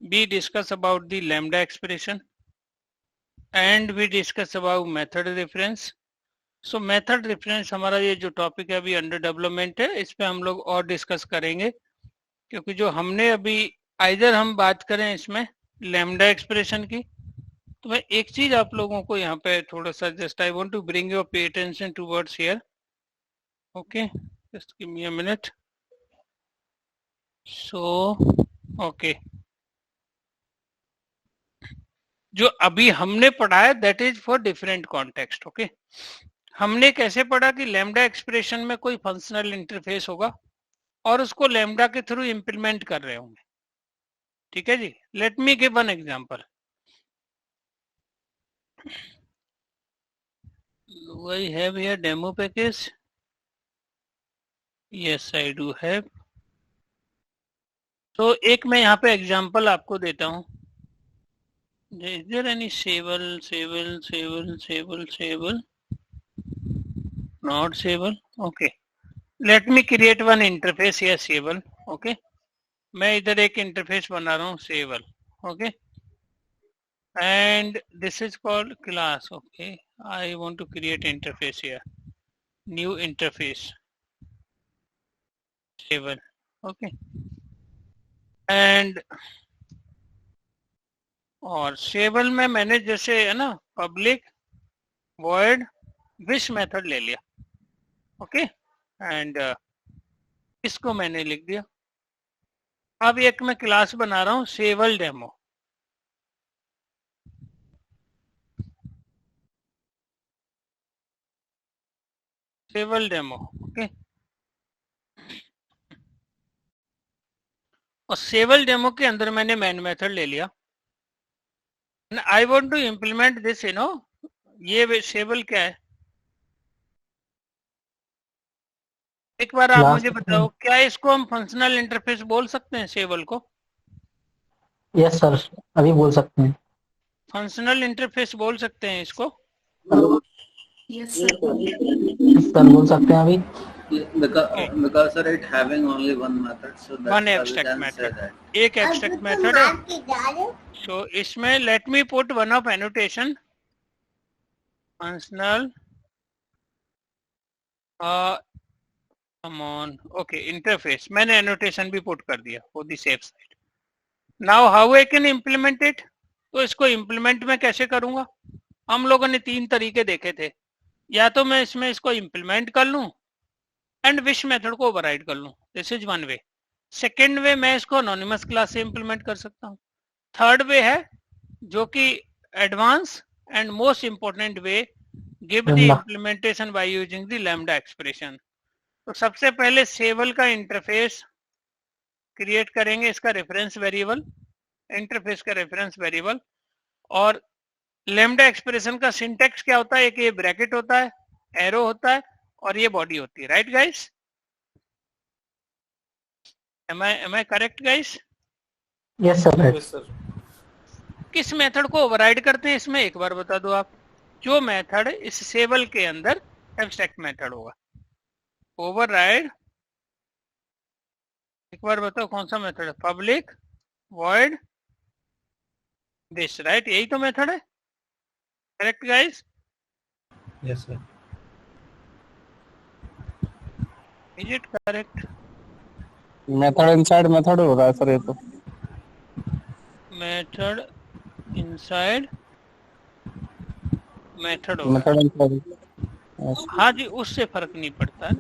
we discuss about the lambda expression and we discuss about method reference. So method reference हमारा ये जो topic है अभी under development है, इस पे हम लोग और डिस्कस करेंगे, क्योंकि जो हमने अभी आइदर हम बात करें इसमें लैम्डा एक्सप्रेशन की, तो मैं एक चीज आप लोगों को यहाँ पे थोड़ा सा just I want to bring your पे attention towards here. Okay, just give me a minute. So okay, जो अभी हमने पढ़ा है that is for different context. Okay, हमने कैसे पढ़ा कि लैम्डा एक्सप्रेशन में कोई फंक्शनल इंटरफेस होगा और उसको लैम्डा के थ्रू इंप्लीमेंट कर रहे होंगे. ठीक है जी, let me give one example. Do I have here demo package? Yes, I do have. तो एक मैं यहाँ पे एग्जांपल आपको देता हूँ. Is there any sable? Not sable. Okay. Let me create one interface here, sable. Okay. मैं इधर एक इंटरफेस बना रहा हूँ sable. Okay. And this is called class. Okay. I want to create interface here. New interface. Sable. Okay. And और सेबल में मैंने जैसे है ना पब्लिक वॉइड विश मेथड ले लिया. ओके, एंड इसको मैंने लिख दिया. अब एक मैं क्लास बना रहा हूँ सेबल डेमो. सेबल डेमो. ओके, और सेबल डेमो के अंदर मैंने मेन मेथड ले लिया. I want to implement this, ये सेबल क्या है? एक बार आप मुझे बताओ, क्या इसको हम फंक्शनल इंटरफेस बोल सकते हैं सेबल को? यस सर, अभी बोल सकते हैं. फंक्शनल इंटरफेस बोल सकते हैं इसको? Yes, sir. सर बोल सकते हैं अभी. Because sir, it having only one method, so that's one why we abstract can say method. that. एक एब्स्ट्रैक्ट मेथड है. सो इसमें let me put one of annotation functional come on. Okay, interface मैंने annotation भी put कर दिया for the safe side. Now how I can implement it? तो इसको implement में कैसे करूंगा? हम लोगों ने तीन तरीके देखे थे. या तो मैं इसमें इसको इम्प्लीमेंट कर लूं एंड विश मेथड को ओवरराइड कर लूं. This is one way. Second way, मैं इसको अनोनिमस क्लास से इंप्लीमेंट कर सकता हूँ. थर्ड वे है जो कि advance and most important way, give the implementation by using the lambda expression. तो सबसे पहले सेबल का इंटरफेस क्रिएट करेंगे, इसका रेफरेंस वेरिएबल, इंटरफेस का रेफरेंस वेरिएबल. और लैम्डा एक्सप्रेशन का सिंटेक्स क्या होता है? एक ये ब्रैकेट होता है, एरो होता है और ये बॉडी होती है. Right guys? Am I correct guys? Yes sir. किस मेथड को ओवरराइड करते हैं इसमें, एक बार बता दो आप. जो मेथड इस सेबल के अंदर एब्स्ट्रैक्ट मेथड होगा. ओवरराइड, एक बार बताओ कौन सा मेथड है? Public void this. राइट, यही तो मेथड है. Correct guys? Yes sir. Is it correct? Method inside method हो रहा है सर ये तो. मेथड इनसाइड मेथड हो मेथड इनसाइड. हाँ जी, उससे फर्क नहीं पड़ता है.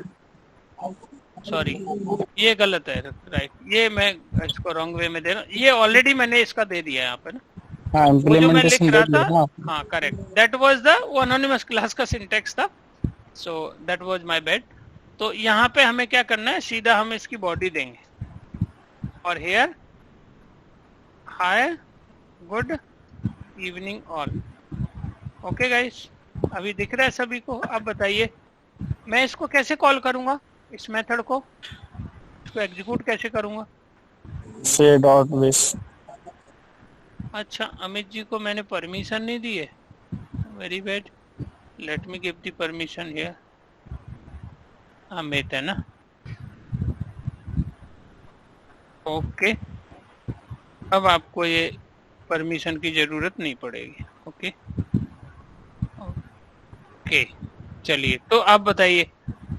सॉरी, ये गलत है. राइट, ये मैं इसको रॉन्ग वे में दे रहा हूँ. ये ऑलरेडी मैंने इसका दे दिया है यहाँ पे ना. हाँ, वो जो मैं लिख इम्प्लीमेंटेशन रहा दे दिया था, ना. हाँ correct, that was the anonymous class का सिंटेक्स था. So that was my bad. तो यहाँ पे हमें क्या करना है, सीधा हम इसकी बॉडी देंगे और here hi good evening all. Okay guys, अभी दिख रहा है सभी को? अब बताइए मैं इसको कैसे कॉल करूंगा, इस मेथड को, इसको एग्जीक्यूट कैसे करूंगा? से डॉट विश. अच्छा, अमित जी को मैंने परमिशन नहीं दी है. Very bad. Late me give the permission here. Amit है ना? ओके, अब आपको ये परमिशन की जरूरत नहीं पड़ेगी। ओके ओके, चलिए तो आप बताइए,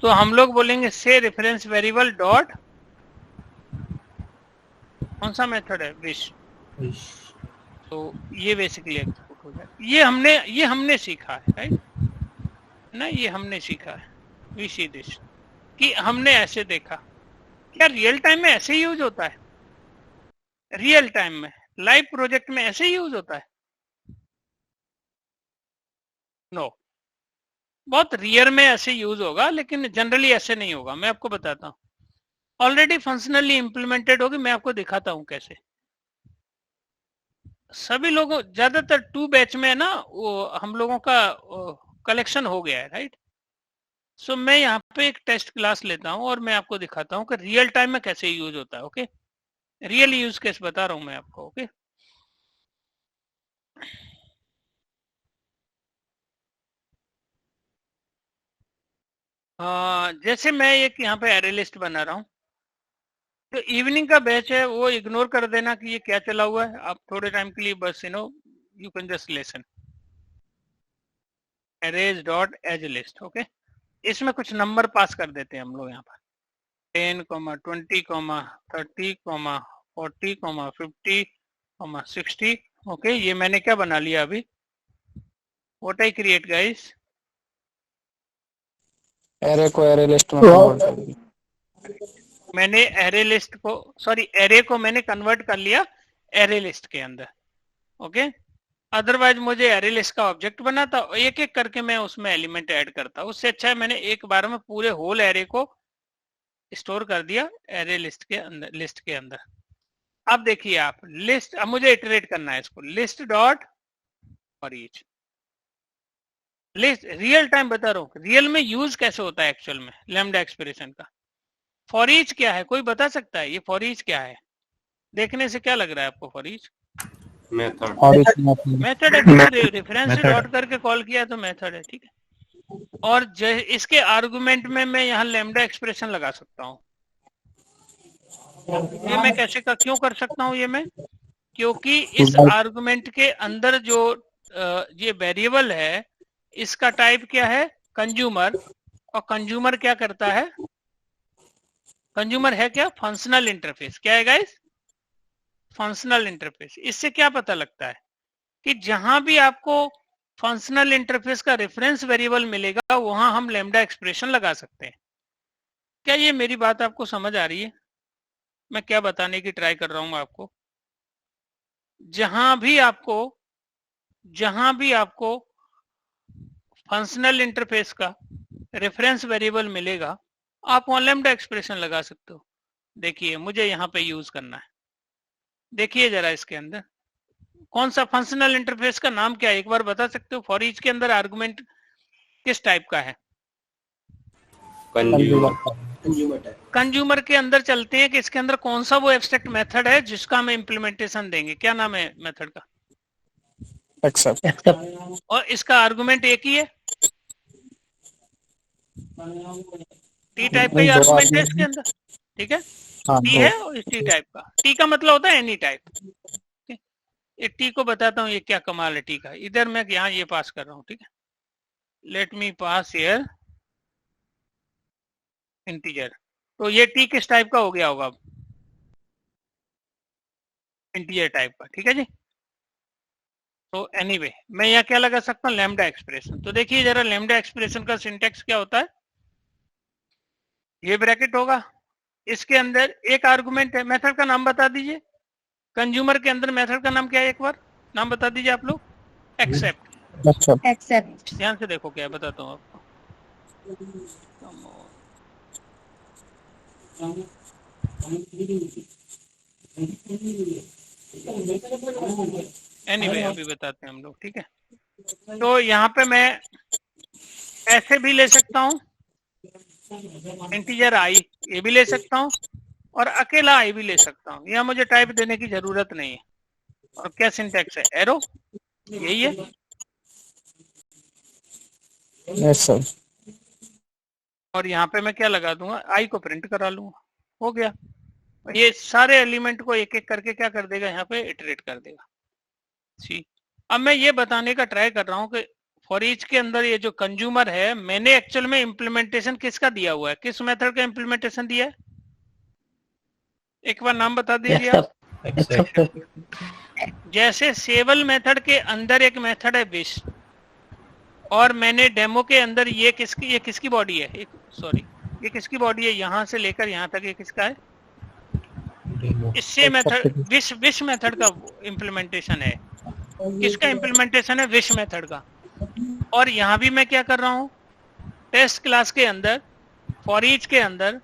तो हम लोग बोलेंगे से रेफरेंस वेरिएबल डॉट, कौन सा मेथड है, विश। तो ये बेसिकली एग्जीक्यूट हो जाए। ये हमने सीखा है, राइट ना, ये हमने सीखा है। वी सी दिस, कि हमने ऐसे देखा। क्या रियल टाइम में ऐसे यूज होता है? रियल टाइम में लाइव प्रोजेक्ट में ऐसे यूज होता है? नो, बहुत रियर में ऐसे यूज होगा, लेकिन जनरली ऐसे नहीं होगा। मैं आपको बताता हूँ, ऑलरेडी फंक्शनली इंप्लीमेंटेड होगी, मैं आपको दिखाता हूँ कैसे। सभी लोगों, ज्यादातर 2 बैच में है ना, वो हम लोगों का कलेक्शन हो गया है, राइट। सो मैं यहाँ पे एक टेस्ट क्लास लेता हूँ और मैं आपको दिखाता हूँ कि रियल टाइम में कैसे यूज होता है। ओके, रियल यूज केस बता रहा हूँ मैं आपको। ओके, जैसे मैं एक यहाँ पे एरे लिस्ट बना रहा हूँ, तो इवनिंग का बैच है, वो इग्नोर कर देना कि ये क्या चला हुआ है। आप थोड़े टाइम के लिए बस you can just listen. arrays dot as list, okay. इसमें कुछ नंबर पास कर देते हैं हम लोग यहाँ पर, 10, 20, 30, 40, 50, 60। ओके, ये मैंने क्या बना लिया अभी, what I create guys, array को एरे लिस्ट में कन्वर्ट कर दिया। मैंने एरे लिस्ट को, सॉरी एरे को मैंने कन्वर्ट कर लिया एरे लिस्ट के अंदर। ओके, अदरवाइज मुझे एरे लिस्ट का ऑब्जेक्ट बनाता, एक एक करके मैं उसमें एलिमेंट ऐड करता। उससे अच्छा है मैंने एक बार में पूरे होल एरे को स्टोर कर दिया एरे लिस्ट के अंदर। अब देखिए आप लिस्ट, अब मुझे इटरेट करना है इसको, list dot for each list. Real time बता रहा हूँ, रियल में यूज कैसे होता है एक्चुअल में लैम्डा एक्सप्रेशन का। फॉर ईच क्या है, कोई बता सकता है ये फॉर ईच क्या है? देखने से क्या लग रहा है आपको फॉर ईच? मेथड। और इसमें मेथड है, क्योंकि रेफरेंस से डॉट करके कॉल किया तो मेथड है, ठीक है। और इसके आर्गुमेंट में मैं यहाँ लैम्डा एक्सप्रेशन लगा सकता हूँ। ये मैं कैसे क्यों कर सकता हूँ ये मैं, क्योंकि इस आर्गुमेंट के अंदर जो ये वेरिएबल है, इसका टाइप क्या है, कंज्यूमर। और कंज्यूमर क्या करता है, कंज्यूमर है क्या, फंक्शनल इंटरफेस। क्या है गाइस, फंक्शनल इंटरफेस। इससे क्या पता लगता है कि जहां भी आपको फंक्शनल इंटरफेस का रेफरेंस वेरिएबल मिलेगा, वहां हम लैम्डा एक्सप्रेशन लगा सकते हैं। क्या ये मेरी बात आपको समझ आ रही है? मैं क्या बताने की ट्राई कर रहा हूं आपको, जहां भी आपको फंक्शनल इंटरफेस का रेफरेंस वेरिएबल मिलेगा, आप वहां लैम्डा एक्सप्रेशन लगा सकते हो। देखिए मुझे यहाँ पे यूज करना है, देखिए जरा इसके अंदर कौन सा फंक्शनल इंटरफेस का नाम क्या है, एक बार बता सकते हो? फॉर ईच के अंदर आर्गुमेंट किस टाइप का है? कंज्यूमर के अंदर चलते हैं कि इसके अंदर कौन सा वो एब्स्ट्रैक्ट मेथड है जिसका हम इम्प्लीमेंटेशन देंगे। क्या नाम है मेथड का? एक्सेप्ट। और इसका आर्गुमेंट एक ही है, टी टाइप का ही आर्गुमेंट है इसके अंदर, ठीक है। हाँ, टी है और टी टाइप का, टी का मतलब होता है एनी टाइप। ये टी को बताता हूँ ये क्या कमाल है टी का। इधर मैं यहाँ ये पास कर रहा हूँ, ठीक है। Let me pass here integer. तो ये टी किस टाइप का हो गया होगा अब, इंटीजर टाइप का, ठीक है जी। तो एनीवे मैं यहाँ क्या लगा सकता हूँ, लैम्डा एक्सप्रेशन। तो देखिए जरा लैम्डा एक्सप्रेशन का सिंटेक्स क्या होता है, ये ब्रैकेट होगा, इसके अंदर एक आर्गुमेंट है, मेथड का नाम बता दीजिए। कंज्यूमर के अंदर मेथड का नाम क्या है, एक बार नाम बता दीजिए आप लोग। एक्सेप्ट। एक्सेप्ट। ध्यान से देखो क्या बताता हूँ आपको। एनीवे अभी बताते हैं हम लोग, ठीक है। तो यहाँ पे मैं ऐसे भी ले सकता हूँ, इंटीजर आई ये भी ले सकता हूँ, और अकेला आई भी ले सकता हूँ। यहाँ मुझे टाइप देने की जरूरत नहीं है। और क्या सिंटैक्स है, एरो, यही है। Yes sir. और यहाँ पे मैं क्या लगा दूंगा, आई को प्रिंट करा लूंगा, हो गया। ये सारे एलिमेंट को एक एक करके क्या कर देगा, यहाँ पे इटरेट कर देगा। सी, अब मैं ये बताने का ट्राई कर रहा हूँ कि फॉर ईच के अंदर ये जो कंज्यूमर है, मैंने एक्चुअल में इम्प्लीमेंटेशन किसका दिया हुआ है, किस मेथड का इम्प्लीमेंटेशन दिया है, एक बार नाम बता दीजिए आप। एक्सेप्ट। जैसे सेवल मेथड के अंदर एक मेथड है विश, और मैंने डेमो के अंदर ये किसकी बॉडी है, सॉरी ये किसकी बॉडी है, यहां से लेकर यहां तक ये किसका है, इससे मेथड विश मेथड का इम्प्लीमेंटेशन है। किसका इम्प्लीमेंटेशन है, विश मेथड का। और यहां भी मैं क्या कर रहा हूं, टेस्ट क्लास के अंदर फॉर ईच के अंदर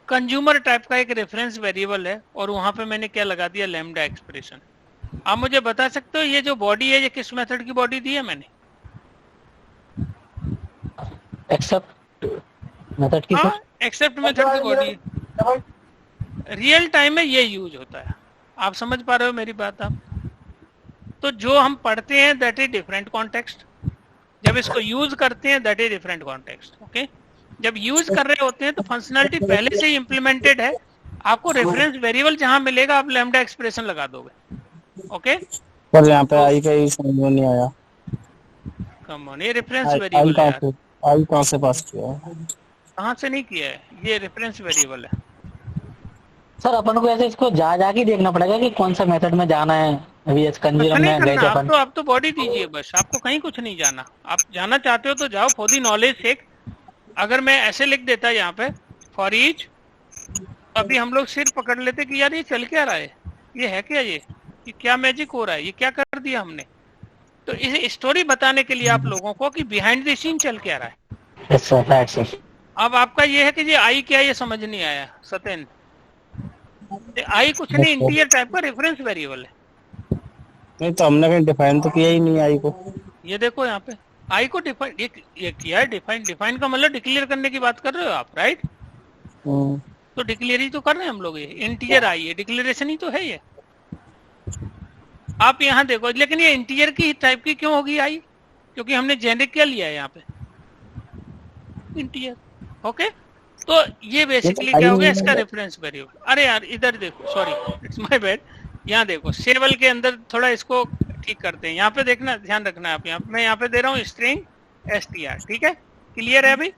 कंज्यूमर टाइप का एक रेफरेंस वेरिएबल है, और वहां पे मैंने क्या लगा दिया, लैम्डा एक्सप्रेशन। आप मुझे बता सकते हो ये जो बॉडी है ये किस मेथड की बॉडी दी है मैंने? एक्सेप्ट मेथड की हाँ, सर। एक्सेप्ट मेथड की बॉडी। रियल टाइम में ये यूज होता है, आप समझ पा रहे हो मेरी बात आप? तो जो हम पढ़ते हैं दैट इज डिफरेंट कॉन्टेक्स्ट, जब इसको यूज करते हैं that is different context. Okay, जब यूज कर रहे होते हैं तो फंक्शनलिटी पहले से ही इंप्लीमेंटेड है, आपको रेफरेंस वेरिएबल जहां मिलेगा आप लैम्डा एक्सप्रेशन लगा दोगे। ओके, पर यहाँ पे आई का ही समझ में नहीं आया। कम ऑन, ये रेफरेंस आई वेरिएबल है कहाँ यार। से, आई कहाँ से पास किया है? कहाँ से नहीं किया है, ये रेफरेंस वेरिएबल है। सर अपन को ऐसे इसको जा के देखना पड़ेगा कि कौन सा मेथड में जाना है। अभी कुछ कंजीरम नहीं में गए करना, थे आप अपन। तो आप तो बॉडी दीजिए बस, आपको कहीं कुछ नहीं जाना। आप जाना चाहते हो तो जाओ, फॉर दी नॉलेज सेक। अगर मैं ऐसे लिख देता यहाँ पे फॉर ईच, अभी हम लोग सिर पकड़ लेते कि यार ये चल क्या रहा है, ये है क्या, ये क्या मैजिक हो रहा है, ये क्या कर दिया हमने। तो इस स्टोरी बताने के लिए आप लोगों को कि बिहाइंड द सीन चल क्या रहा है। Yes sir, right sir. अब आपका ये है कि ये आई क्या है, ये समझ नहीं आया सत्यन। आई कुछ नहीं, इंटीरियर टाइप का रेफरेंस वेरिएबल है। नहीं तो हमने कहीं डिफाइन तो किया ही नहीं आई को। ये देखो यहाँ पे आई को डिफाइन ये किया है, डिफाइन का मतलब डिक्लेयर करने की बात कर रहे हो आप, राइट? तो डिक्लेयर ही तो कर रहे हैं हम लोग, ये इंटीरियर आई है, डिक्लेरेशन ही तो है ये। आप यहाँ देखो, लेकिन ये इंटीरियर की टाइप की क्यों होगी आई, क्योंकि हमने जेनेरिक क्या लिया है यहाँ पे, इंटीरियर। ओके, तो ये बेसिकली क्या हो गया, इसका रेफरेंस वेरिएबल। अरे यार इधर देखो, सॉरी इट्स माय बैड। यहाँ देखो सेवल के अंदर थोड़ा इसको ठीक करते हैं, यहाँ पे देखना, ध्यान रखना है आप। यहाँ मैं यहाँ पे दे रहा हूँ स्ट्रिंग str, ठीक है, क्लियर है अभी?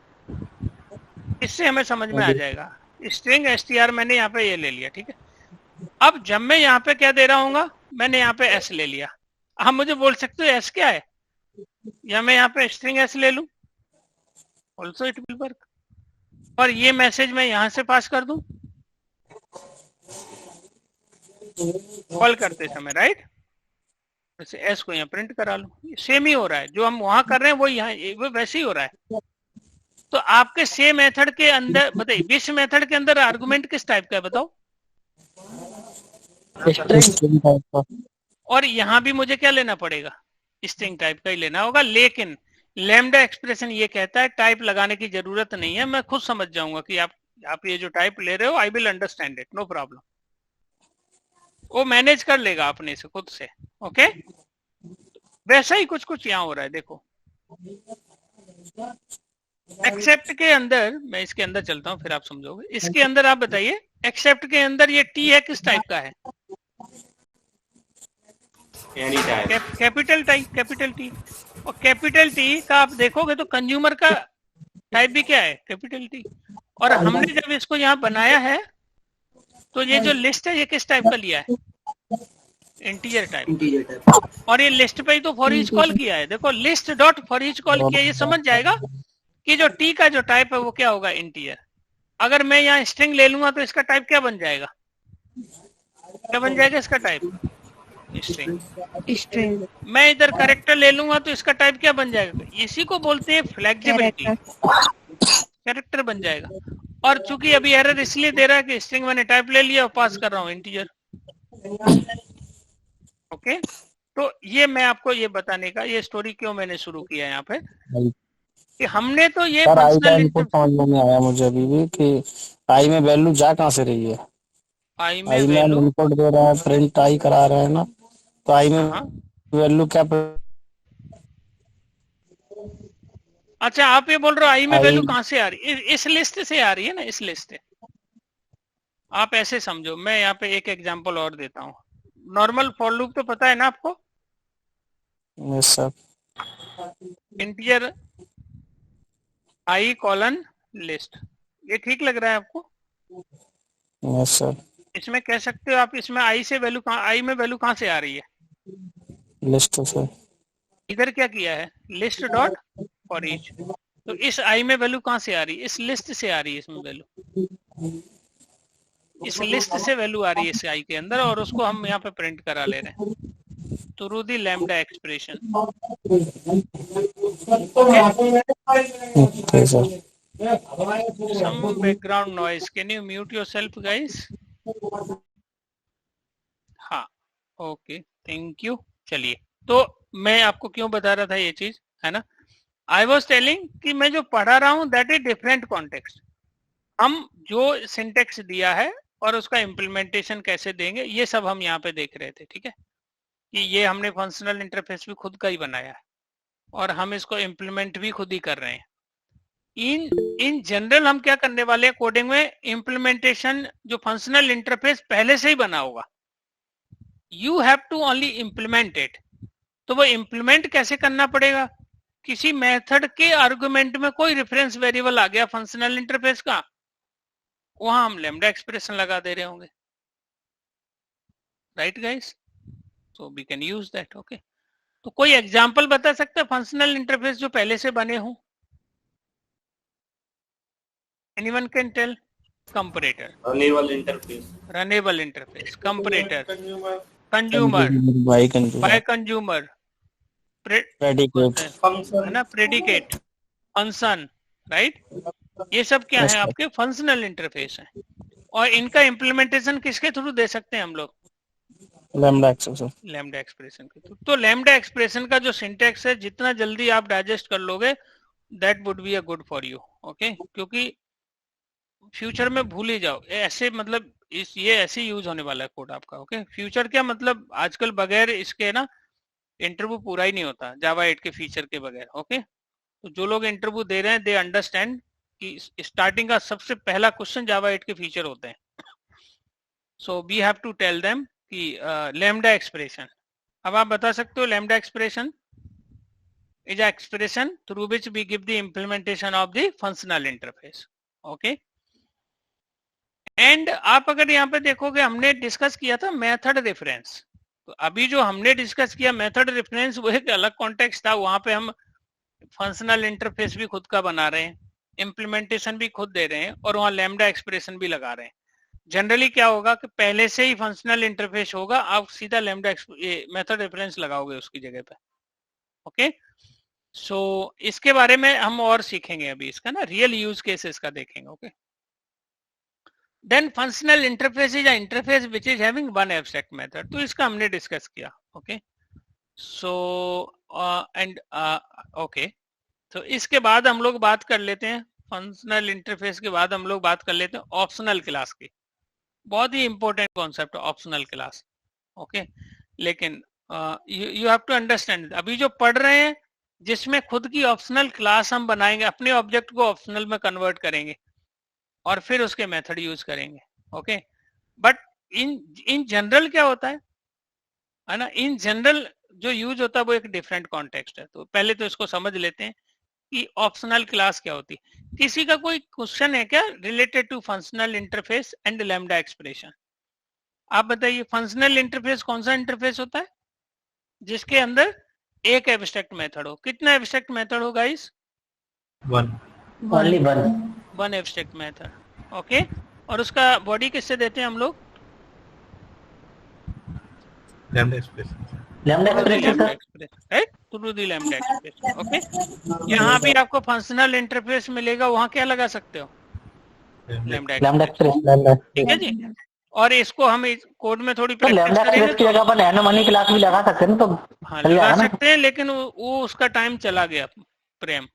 इससे हमें समझ में आ जाएगा। स्ट्रिंग str मैंने यहाँ पे ये ले लिया, ठीक है। अब जब मैं यहाँ पे क्या दे रहा हूँ, मैंने यहाँ पे s ले लिया। आप मुझे बोल सकते हो s क्या है, या मैं यहाँ पे स्ट्रिंग s ले लूं, ऑल्सो इट विल वर्क। और ये मैसेज मैं यहां से पास कर दूं कॉल करते समय, राइट? जैसे एस को यहाँ प्रिंट करा लूं, सेम ही हो रहा है, जो हम वहां कर रहे हैं वो यहाँ वो वैसे ही हो रहा है। तो आपके सेम मेथड के अंदर बताइए, विश मेथड के अंदर आर्गुमेंट किस टाइप का है बताओ? और यहाँ भी मुझे क्या लेना पड़ेगा, स्ट्रिंग टाइप का ही लेना होगा। लेकिन लैम्डा एक्सप्रेशन ये कहता है टाइप लगाने की जरूरत नहीं है, मैं खुद समझ जाऊंगा कि आप ये जो टाइप ले रहे हो, I will understand it, no problem. वो मैनेज कर लेगा अपने से, खुद से। ओके, वैसा ही कुछ कुछ यहाँ हो रहा है, देखो। एक्सेप्ट के अंदर, मैं इसके अंदर चलता हूँ फिर आप समझोगे। इसके अंदर आप बताइए, एक्सेप्ट के अंदर ये टी है, किस टाइप का है? Capital type, capital T. और कैपिटल टी का आप देखोगे तो कंज्यूमर का टाइप भी क्या है, कैपिटल टी। और हमने जब इसको यहाँ बनाया है तो ये जो लिस्ट है ये किस टाइप का लिया है, इंटीजर टाइप। और ये लिस्ट पे ही तो फॉर ईच कॉल किया है, देखो list dot for each call किया, ये समझ जाएगा कि जो टी का जो टाइप है वो क्या होगा, इंटीजर। अगर मैं यहाँ स्ट्रिंग ले लूंगा तो इसका टाइप क्या बन जाएगा, क्या बन जाएगा इसका टाइप, स्ट्रिंग। मैं इधर कैरेक्टर ले लूंगा तो इसका टाइप क्या बन जाएगा, इसी को बोलते हैं फ्लेक्सिबिलिटी, कैरेक्टर बन जाएगा। और चूंकि अभी एरर इसलिए दे रहा है कि स्ट्रिंग मैंने टाइप ले लिया और पास कर रहा हूँ इंटीजर। ओके, तो ये मैं आपको ये बताने का, ये स्टोरी क्यों मैंने शुरू किया यहाँ पे कि हमने तो ये इनपुट समझ में नहीं आया मुझे अभी भी कि आई में वैल्यू जा कहाँ से रही है। आई में वैल्यू इनपुट दे रहा है, प्रिंट आई करा रहे हैं ना, तो आई में वैल्यू क्या अच्छा आप ये बोल रहे हो आई में वैल्यू कहाँ से आ रही है, इस लिस्ट से आ रही है ना, इस लिस्ट से। आप ऐसे समझो, मैं यहाँ पे एक एग्जांपल और देता हूँ। नॉर्मल फॉर लूप तो पता है ना आपको, yes sir. Integer i colon list, ये ठीक लग रहा है आपको? Yes sir. इसमें कह सकते हो आप, इसमें i से वैल्यू i में वैल्यू कहाँ से आ रही है? List sir. इधर क्या किया है, लिस्ट डॉट फॉर ईच, तो इस i में वैल्यू कहाँ से आ रही है? इस लिस्ट से आ रही है इसमें वैल्यू, इस लिस्ट से वैल्यू आ रही है इस i के अंदर, और उसको हम यहाँ पे प्रिंट करा ले रहे हैं through the lambda expression. Okay sir. Some background noise, can you mute yourself guys? हाँ, ओके, थैंक यू। चलिए, तो मैं आपको क्यों बता रहा था ये चीज, है ना? आई वॉज टेलिंग कि मैं जो पढ़ा रहा हूँ दैट इज डिफरेंट कॉन्टेक्स्ट। हम जो सिंटेक्स दिया है और उसका इम्प्लीमेंटेशन कैसे देंगे, ये सब हम यहाँ पे देख रहे थे, ठीक है? कि ये हमने फंक्शनल इंटरफेस भी खुद का ही बनाया है और हम इसको इम्प्लीमेंट भी खुद ही कर रहे हैं। इन जनरल हम क्या करने वाले हैं कोडिंग में, इम्प्लीमेंटेशन जो फंक्शनल इंटरफेस पहले से ही बना होगा, you have to only implement it. तो वो इम्प्लीमेंट कैसे करना पड़ेगा? किसी मेथड के आर्गुमेंट में कोई रेफरेंस वेरिएबल आ गया फंक्शनल इंटरफेस का, वहां हम लैम्डा एक्सप्रेशन लगा दे रहे होंगे, right guys? So we can use that. Okay, तो कोई एग्जांपल बता सकते हैं फंक्शनल इंटरफेस जो पहले से बने हों? Anyone can tell? Comparator, runnable interface, comparator, consumer, bi bi consumer, predicate, है ना, प्रेडिकेट, फंक्शन, राइट? ये सब क्या है आपके फंक्शनल इंटरफेस है, और इनका इम्प्लीमेंटेशन किसके थ्रू दे सकते हैं हम लोग? Lambda expression. लैम्डा एक्सप्रेशन के थ्रू। तो लैम्डा एक्सप्रेशन का जो सिंटेक्स है, जितना जल्दी आप डाइजेस्ट कर लोगे that would be a good for you. Okay, क्योंकि फ्यूचर में भूल ही जाओ ऐसे, मतलब ये ऐसे यूज होने वाला है कोड आपका। ओके, फ्यूचर क्या मतलब, आजकल बगैर इसके ना इंटरव्यू पूरा ही नहीं होता जावा 8 के फीचर के बगैर। ओके, तो जो लोग इंटरव्यू दे रहे हैं दे अंडरस्टैंड कि स्टार्टिंग का सबसे पहला क्वेश्चन जावा 8 के फीचर होते हैं। So we have to tell them कि लैम्डा एक्सप्रेशन। अब आप बता सकते हो lambda expression is expression through which we give the implementation of the functional interface. Okay, and आप अगर यहाँ पे देखोगे हमने डिस्कस किया था मेथड रेफरेंस। तो अभी जो हमने डिस्कस किया मेथड रेफरेंस वो एक अलग कॉन्टेक्स्ट था, वहां पे हम फंक्शनल इंटरफेस भी खुद का बना रहे हैं, इम्प्लीमेंटेशन भी खुद दे रहे हैं, और वहां लैम्डा एक्सप्रेशन भी लगा रहे हैं। जनरली क्या होगा कि पहले से ही फंक्शनल इंटरफेस होगा, आप सीधा लैम्डा मेथड रेफरेंस लगाओगे उसकी जगह पे। ओके, सो इसके बारे में हम और सीखेंगे अभी, इसका ना रियल यूज केसेस का देखेंगे। Okay, then functional interface is interface which is having one abstract method, तो इसका हमने डिस्कस किया। ओके, सो एंड ओके, तो इसके बाद हम लोग बात कर लेते हैं, फंक्शनल इंटरफेस के बाद हम लोग बात कर लेते हैं ऑप्शनल क्लास की। बहुत ही इंपॉर्टेंट कॉन्सेप्ट है ऑप्शनल क्लास। ओके, लेकिन यू हैव टू अंडरस्टैंड, अभी जो पढ़ रहे हैं जिसमें खुद की ऑप्शनल क्लास हम बनाएंगे, अपने ऑब्जेक्ट को ऑप्शनल में कन्वर्ट करेंगे और फिर उसके मेथड यूज करेंगे। ओके, बट इन जनरल क्या होता है ना, इन जनरल जो यूज होता है वो एक डिफरेंट कॉन्टेक्स्ट है। तो पहले तो इसको समझ लेते हैं कि ऑप्शनल क्लास क्या होती है। किसी का कोई क्वेश्चन है क्या related to functional interface and lambda expression? आप बताइए, फंक्शनल इंटरफेस कौन सा इंटरफेस होता है जिसके अंदर एक एब्स्ट्रैक्ट मेथड हो? कितना एब्स्ट्रैक्ट मेथड हो guys? Only one abstract method. Okay, और उसका बॉडी किससे देते हैं हम लोग? Lambda expression right, through the lambda expression. Okay, यहाँ भी आपको फंक्शनल इंटरफेस मिलेगा, वहां क्या लगा सकते हो? Lambda expression. ठीक है जी, और इसको हम कोड में थोड़ी प्रैक्टिस करेंगे की जगह पर एनोमनी क्लास भी लगा सकते हैं ना, तो हाँ लगा सकते हैं, लेकिन वो उसका टाइम चला गया प्रेम।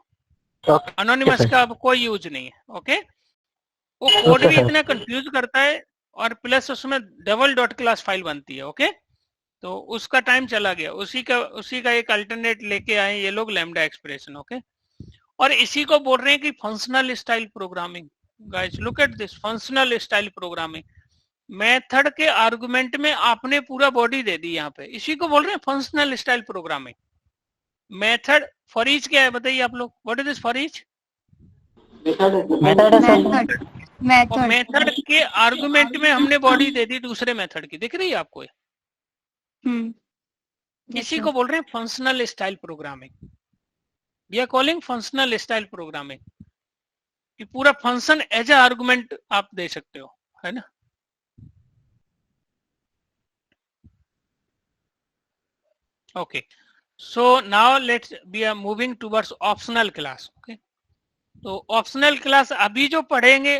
अनोनिमस का अब कोई यूज नहीं है। ओके, वो कोड भी इतना कंफ्यूज करता है, और प्लस उसमें डबल डॉट क्लास फाइल बनती है। ओके, तो उसका टाइम चला गया, उसी का एक अल्टरनेट लेके आए ये लोग, लैम्डा एक्सप्रेशन। ओके, और इसी को बोल रहे हैं कि functional style programming. Guys look at this, functional style programming. Method के आर्गुमेंट में आपने पूरा बॉडी दे दी यहाँ पे, इसी को बोल रहे हैं functional style programming. Method for each क्या है बताइए आप लोग, what is this for each? Method है सर। मेथड मेथड के आर्गुमेंट में हमने बॉडी दे दी दूसरे मेथड की, दिख रही है आपको? इसी को बोल रहे हैं functional style programming. We are calling functional style programming कि पूरा फंक्शन एज ए आर्गुमेंट आप दे सकते हो, है ना। Okay, so now let's we are moving towards optional class. Okay, तो ऑप्शनल क्लास अभी जो पढ़ेंगे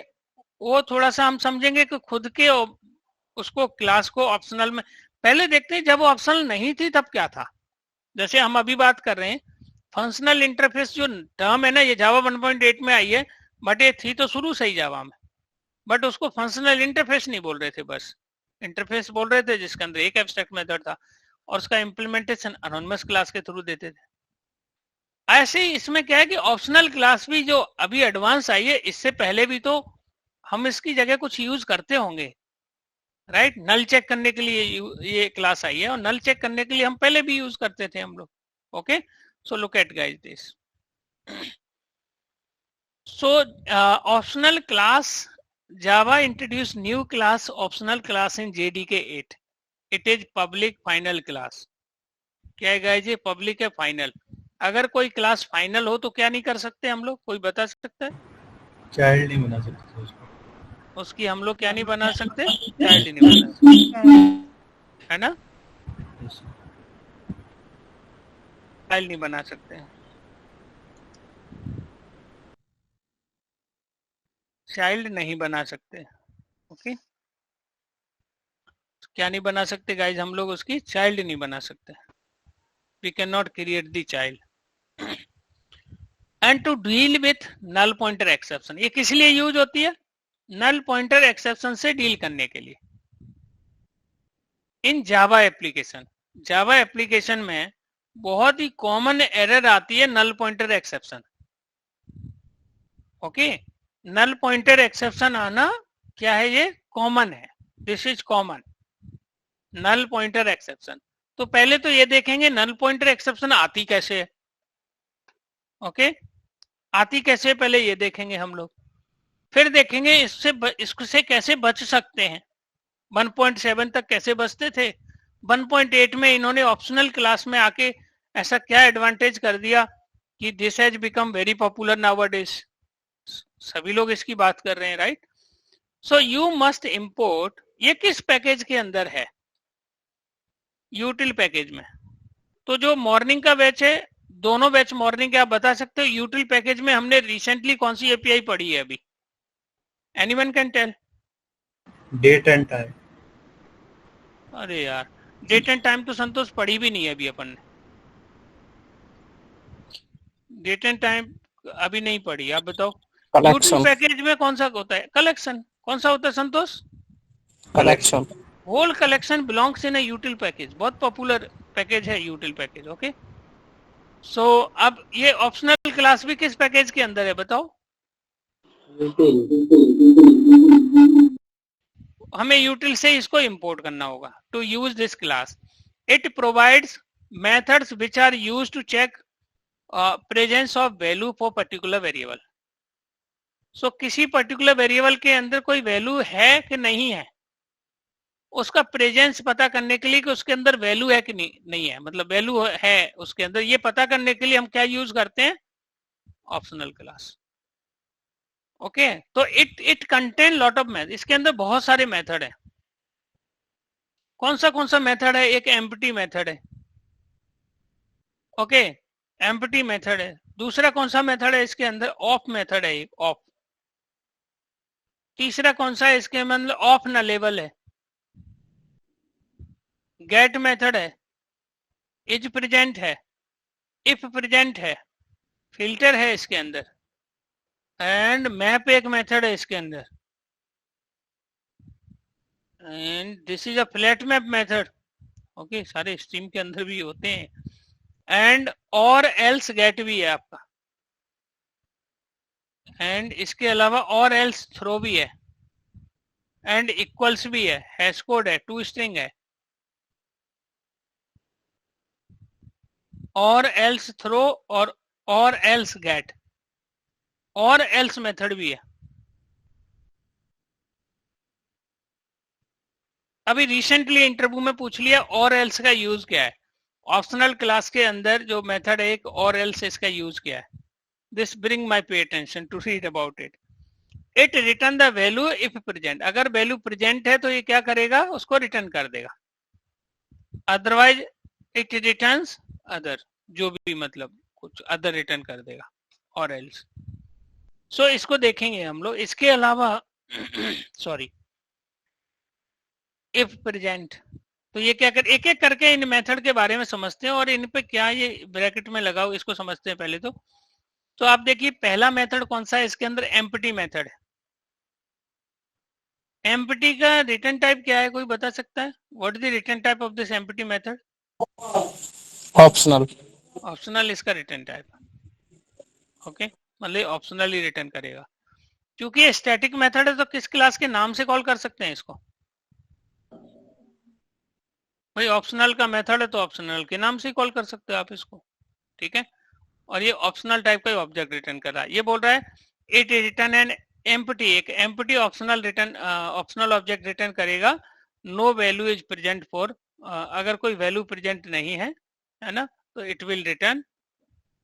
वो थोड़ा सा हम समझेंगे कि खुद के उसको क्लास को ऑप्शनल में, पहले देखते हैं जब वो ऑप्शनल नहीं थी तब क्या था। जैसे हम अभी बात कर रहे हैं फंक्शनल इंटरफेस, जो टर्म है ना ये जावा 1.8 में आई है, बट ये थी तो शुरू से ही जावा में, बट उसको फंक्शनल इंटरफेस नहीं बोल रहे थे, बस इंटरफेस बोल रहे थे जिसके अंदर एक एब्स्ट्रैक्ट मेथड था और उसका इंप्लीमेंटेशन एनोनिमस क्लास के थ्रू देते थे। ऐसे ही इसमें क्या है कि ऑप्शनल क्लास भी जो अभी एडवांस आई है, इससे पहले भी तो हम इसकी जगह कुछ यूज करते होंगे, राइट। नल चेक करने के लिए ये क्लास आई है और नल चेक करने के लिए हम पहले भी यूज करते थे हम लोग। Okay, so look at guys this. So optional class, Java introduced new class optional class in JDK 8. It is public final class. क्या है गाइस, ये पब्लिक है फाइनल। अगर कोई क्लास फाइनल हो तो क्या नहीं कर सकते हम लोग, कोई बता सकता है? चाइल्ड नहीं बना सकते उसको। उसकी हम लोग क्या नहीं बना सकते? चाइल्ड नहीं बना सकते, है ना, चाइल्ड नहीं बना सकते हैं। चाइल्ड नहीं बना सकते। ओके, क्या नहीं बना सकते गाइज हम लोग, उसकी चाइल्ड नहीं बना सकते। We can not create the child. And to deal with null pointer exception, ये किस लिए यूज होती है? नल पॉइंटर एक्सेप्शन से डील करने के लिए। इन जावा एप्लीकेशन, जावा एप्लीकेशन में बहुत ही कॉमन एरर आती है null pointer exception. Okay, null pointer exception आना क्या है, ये कॉमन है, this is common null pointer exception. तो पहले तो ये देखेंगे नल पॉइंटर एक्सेप्शन आती कैसे है। ओके, आती कैसे है पहले ये देखेंगे हम लोग, फिर देखेंगे इससे कैसे बच सकते हैं। 1.7 तक कैसे बचते थे, 1.8 में इन्होंने ऑप्शनल क्लास में आके ऐसा क्या एडवांटेज कर दिया कि this has become very popular nowadays, सभी लोग इसकी बात कर रहे हैं, right. So you must import, ये किस पैकेज के अंदर है? यूटिल पैकेज में। तो जो मॉर्निंग का बैच है, दोनों बैच मॉर्निंग के आप बता सकते हो, यूटिल पैकेज में हमने रिसेंटली कौन सी एपीआई पढ़ी है अभी? Anyone can tell? Date and time. अरे यार, डेट एंड टाइम तो संतोष पढ़ी भी नहीं है अभी अपन ने, डेट एंड टाइम अभी नहीं पढ़ी, आप बताओ। यूटिल पैकेज में कौन सा होता है? कलेक्शन। कौन सा होता है संतोष? कलेक्शन। होल कलेक्शन बिलोंग्स इन अ यूटिल पैकेज, बहुत पॉपुलर पैकेज है यूटिल पैकेज। ओके, सो अब ये ऑप्शनल क्लास भी किस पैकेज के अंदर है बताओ? हमें यूटिल से इसको इंपोर्ट करना होगा to use this class. It provides methods which are use to check presence of value for particular variable. So किसी पर्टिकुलर वेरिएबल के अंदर कोई वैल्यू है कि नहीं है, उसका प्रेजेंस पता करने के लिए कि उसके अंदर वैल्यू है कि नहीं है, मतलब वैल्यू है उसके अंदर, ये पता करने के लिए हम क्या यूज करते हैं? Optional class. ओके, तो it contain lot of method, इसके अंदर बहुत सारे मेथड है। कौन सा मेथड है? एक एम्प्टी मेथड है। ओके, एम्प्टी मेथड है। दूसरा कौन सा मेथड है इसके अंदर? ऑफ मेथड है, एक ऑफ। तीसरा कौन सा है इसके अंदर? ऑफ नलेबल है। गेट मेथड है, इज प्रेजेंट है, इफ प्रेजेंट है, फिल्टर है इसके अंदर, एंड मैप एक मेथड है इसके अंदर, and this is a flat map method. Okay, सारे स्ट्रीम के अंदर भी होते हैं, एंड और एल्स गेट भी है आपका, एंड इसके अलावा और एल्स थ्रो भी है। एंड इक्वल्स भी है, हैश कोड है, टू स्ट्रिंग है, और एल्स थ्रो और एल्स गेट और एल्स मेथड भी है। अभी रिसेंटली इंटरव्यू में पूछ लिया और एल्स का यूज क्या है। ऑप्शनल क्लास के अंदर जो मेथड है एक और एल्स, इसका यूज क्या है। This bring my pay attention to read about it. It return the value if present. अगर वैल्यू प्रेजेंट है तो ये क्या करेगा, उसको रिटर्न कर देगा। अदरवाइज इट रिटर्न्स अदर, जो भी मतलब कुछ अदर रिटर्न कर देगा, और एल्स। सो इसको देखेंगे हम लोग। इसके अलावा सॉरी, इफ प्रेजेंट, तो ये क्या कर, एक एक करके इन मेथड के बारे में समझते हैं और इन पे क्या ये ब्रैकेट में लगा हो इसको समझते हैं पहले। तो आप देखिए पहला मेथड कौन सा है, इसके अंदर एम्प्टी मेथड है। एम्प्टी का रिटर्न टाइप क्या है, कोई बता सकता है? What is the return type of this empty method? Optional. Optional इसका रिटर्न टाइप। ओके, मतलब ऑप्शनल ही रिटर्न करेगा। क्योंकि ये स्टैटिक मेथड है तो किस क्लास के नाम से कॉल कर सकते हैं इसको? भाई ऑप्शनल का मेथड है तो ऑप्शनल के नाम से कॉल कर सकते हो आप इसको, ठीक है। और ये ऑप्शनल टाइप का ऑब्जेक्ट रिटर्न कर रहा है। ये बोल रहा है इट रिटर्न एन एम्प्टी, एक empty optional return, optional object return करेगा। No value is present for, अगर कोई वैल्यू प्रेजेंट नहीं है ना, तो इट विल रिटर्न,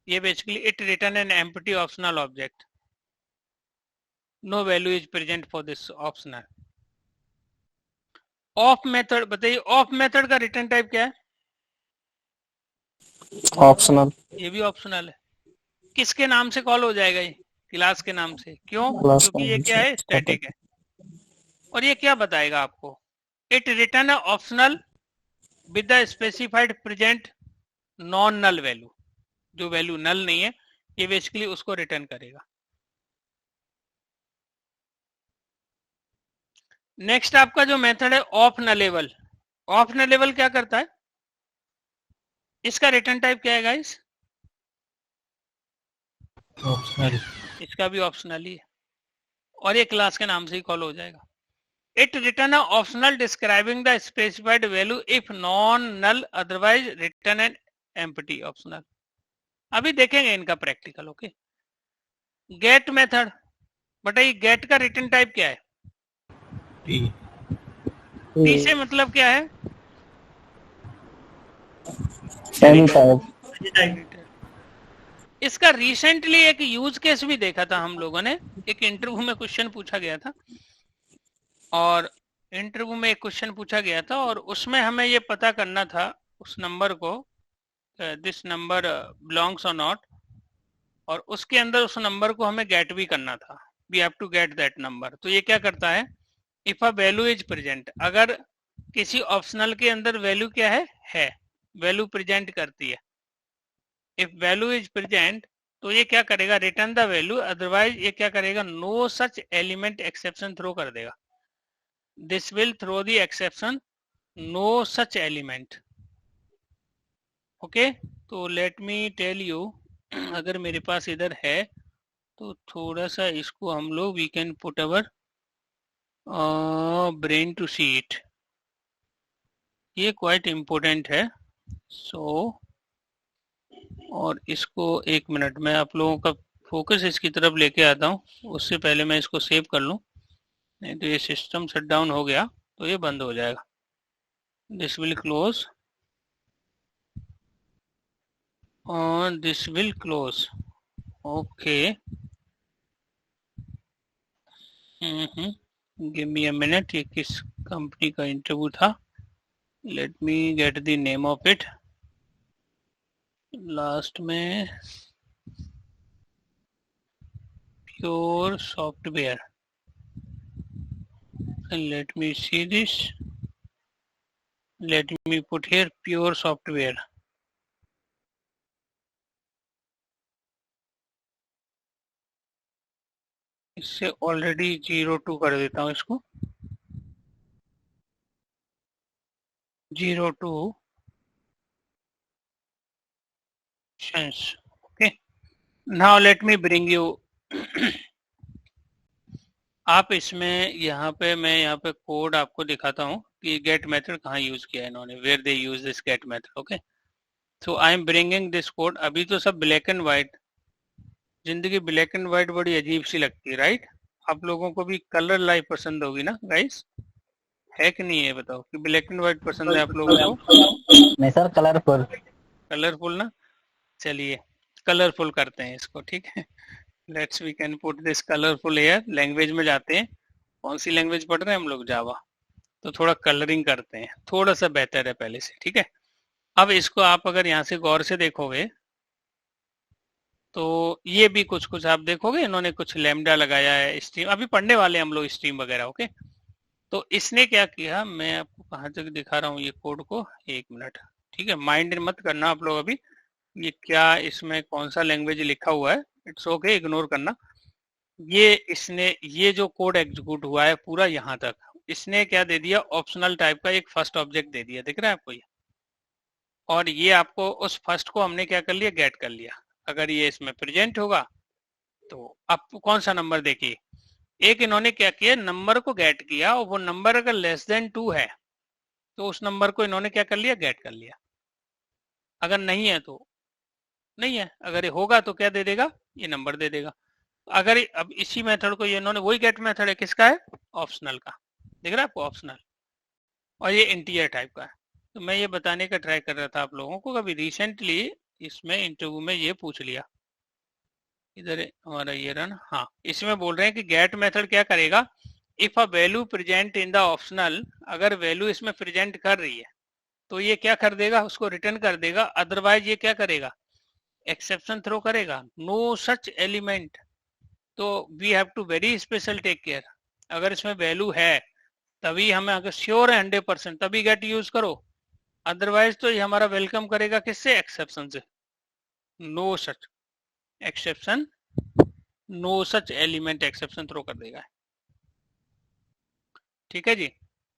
ये basically it return an empty optional object, no value is present for this optional. Of method बताइए, of method का रिटर्न टाइप क्या है? ऑप्शनल। ये भी ऑप्शनल है। किसके नाम से कॉल हो जाएगा ये? क्लास के नाम से। क्यों? क्लास क्योंकि ये क्या है, स्टैटिक है। और ये क्या बताएगा आपको? It return optional with the specified present non null value, जो वैल्यू नल नहीं है ये बेसिकली उसको रिटर्न करेगा। नेक्स्ट आपका जो मेथड है ऑफ नलेबल। ऑफ नलेबल क्या करता है? इसका रिटर्न टाइप क्या है गाइस? ऑप्शनल। इसका भी ऑप्शनल ही है और ये क्लास के नाम से ही कॉल हो जाएगा। It return optional describing the specified value if non null, otherwise return an empty optional. अभी देखेंगे इनका प्रैक्टिकल। ओके, गेट मेथड, बताइए गेट का रिटर्न टाइप क्या है? टी। टी से मतलब क्या है? Any type. इसका रिसेंटली एक यूज केस भी देखा था हम लोगों ने, एक इंटरव्यू में क्वेश्चन पूछा गया था, और इंटरव्यू में एक क्वेश्चन पूछा गया था और उसमें हमें ये पता करना था उस नंबर को, दिस नंबर बिलोंग्स और नॉट, और उसके अंदर उस नंबर को हमें गेट भी करना था। We have to get that number. तो ये क्या करता है, if a value is present, अगर किसी ऑप्शनल के अंदर वैल्यू क्या है, वैल्यू प्रेजेंट करती है। इफ वैल्यू इज प्रेजेंट तो ये क्या करेगा, रिटर्न द वैल्यू, अदरवाइज ये क्या करेगा, no such element exception throw कर देगा। This will throw the exception no such element. Okay, तो लेट मी टेल यू, अगर मेरे पास इधर है तो थोड़ा सा इसको हम लोग we can put our brain to see it. ये क्वाइट इम्पोर्टेंट है। सो और इसको एक मिनट में आप लोगों का फोकस इसकी तरफ लेके आता हूँ, उससे पहले मैं इसको सेव कर लूँ, नहीं तो ये सिस्टम शट डाउन हो गया तो ये बंद हो जाएगा। दिस विल क्लोज और this will close. Okay, give me a minute. ये किस कंपनी का इंटरव्यू था? Let me get the name of it. Last में pure software, let me see this, let me put here pure software। इससे already 02 कर देता हूँ इसको, 02 okay, now let me bring you आप इसमें यहाँ पे मैं यहाँ पे कोड आपको दिखाता हूँ कि गेट मेथड कहाँ यूज किया है इन्होंने, where they use this get method. Okay, so I am bringing this code. अभी तो सब ब्लैक एंड व्हाइट, जिंदगी ब्लैक एंड व्हाइट बड़ी अजीब सी लगती है, राइट? आप लोगों को भी कलर लाइफ पसंद होगी ना गाइस, है कि नहीं है? बताओ कि ब्लैक एंड व्हाइट पसंद है आप लोगों को? नहीं सर, कलरफुल. कलरफुल ना, चलिए कलरफुल करते हैं इसको, ठीक है. Let's we can put this colourful here. Language में जाते हैं. कौन सी लैंग्वेज पढ़ रहे हैं हम लोग? जावा. तो थोड़ा कलरिंग करते हैं, थोड़ा सा बेहतर है पहले से, ठीक है. अब इसको आप अगर यहाँ से गौर से देखोगे तो ये भी कुछ कुछ आप देखोगे, इन्होंने कुछ लैम्डा लगाया है, स्ट्रीम अभी पढ़ने वाले हैं हम लोग, स्ट्रीम वगैरह. ओके, तो इसने क्या किया, मैं आपको कहाँ तक दिखा रहा हूँ ये कोड को, एक मिनट, ठीक है. माइंड मत करना आप लोग अभी, ये क्या इसमें कौन सा लैंग्वेज लिखा हुआ है, इट्स ओके, इग्नोर करना. ये इसने ये जो कोड एग्जीक्यूट हुआ है पूरा यहाँ तक, इसने क्या दे दिया, ऑप्शनल टाइप का एक फर्स्ट ऑब्जेक्ट दे दिया, दिख रहा है आपको ये? और ये आपको उस फर्स्ट को हमने क्या कर लिया, गेट कर लिया. अगर ये इसमें प्रेजेंट होगा तो आपको कौन सा नंबर, देखिए एक इन्होंने क्या किया, नंबर को गेट किया, और वो नंबर अगर लेस देन 2 है तो उस नंबर को इन्होंने क्या कर लिया, गेट कर लिया. अगर नहीं है तो नहीं है, अगर ये होगा तो क्या दे देगा, ये नंबर दे देगा. अगर अब इसी मेथड को ये इन्होंने, वही गेट मेथड है, किसका है, ऑप्शनल का, दिख रहा है आपको, ऑप्शनल, और ये इंटीजर टाइप का है. तो मैं ये बताने का ट्राई कर रहा था आप लोगों को, अभी रिसेंटली इसमें इंटरव्यू में ये पूछ लिया, इधर हमारा ये रन, हाँ, इसमें बोल रहे हैं कि गेट मेथड क्या करेगा, if a value present in the optional, अगर वैल्यू इसमें प्रेजेंट कर रही है तो ये क्या कर देगा, उसको रिटर्न कर देगा. अदरवाइज ये क्या करेगा, एक्सेप्शन थ्रो करेगा, नो सच एलिमेंट. तो we have to very special take care, अगर इसमें वैल्यू है तभी हमें, अगर श्योर है 100% तभी गेट यूज करो, अदरवाइज तो ये हमारा वेलकम करेगा किससे, एक्सेप्शन से. No such exception, no such element, exception throw कर देगा, ठीक है जी.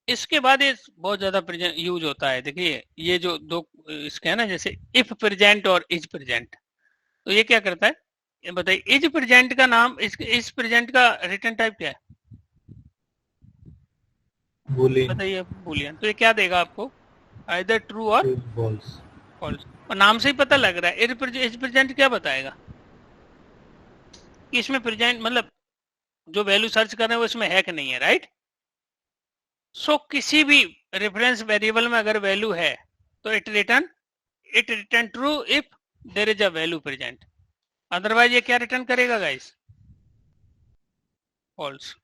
इसके बाद ये बहुत ज्यादा यूज होता है, देखिए ये जो दो इसके है ना, जैसे इफ प्रेजेंट और इज प्रेजेंट, तो ये क्या करता है, ये बताइए, इज प्रेजेंट का नाम, इस प्रेजेंट का रिटर्न टाइप क्या है, बूलियन, बताइए, बूलियन. तो ये क्या देगा आपको, आइदर ट्रू और फॉल्स. फॉल्स. और नाम से ही पता लग रहा है, इज प्रेजेंट क्या बताएगा कि इसमें प्रेजेंट, मतलब जो वैल्यू सर्च कर रहे हैं वो इसमें है कि नहीं है, राइट? सो किसी भी रेफरेंस वेरिएबल में अगर वैल्यू है तो it return true if there is a value present, otherwise ये क्या रिटर्न करेगा guys, false.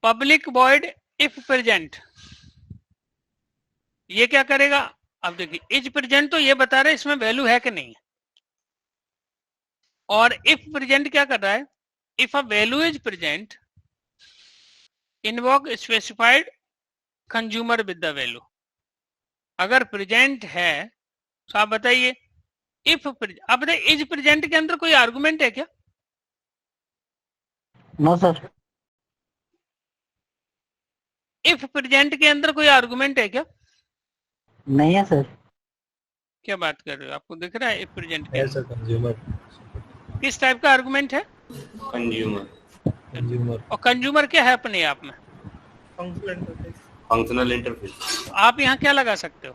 Public void if present, ये क्या करेगा, अब देखिए इज प्रेजेंट तो ये बता रहे इसमें वैल्यू है कि नहीं है, और इफ प्रेजेंट क्या कर रहा है, if a value is present invoke specified consumer with the value. अगर प्रेजेंट है तो आप बताइए, इफ आप बताइए इज प्रेजेंट के अंदर कोई आर्गुमेंट है क्या, नो सर. इफ प्रेजेंट के अंदर कोई आर्गुमेंट है क्या, नहीं है सर. क्या बात कर रहे हो, आपको दिख रहा है इफ प्रेजेंट के एज अ कंज्यूमर, किस टाइप का आर्गुमेंट है, कंज्यूमर, और कंज्यूमर क्या है अपने आप में, फंक्शनल इंटरफेस. आप यहाँ क्या लगा सकते हो,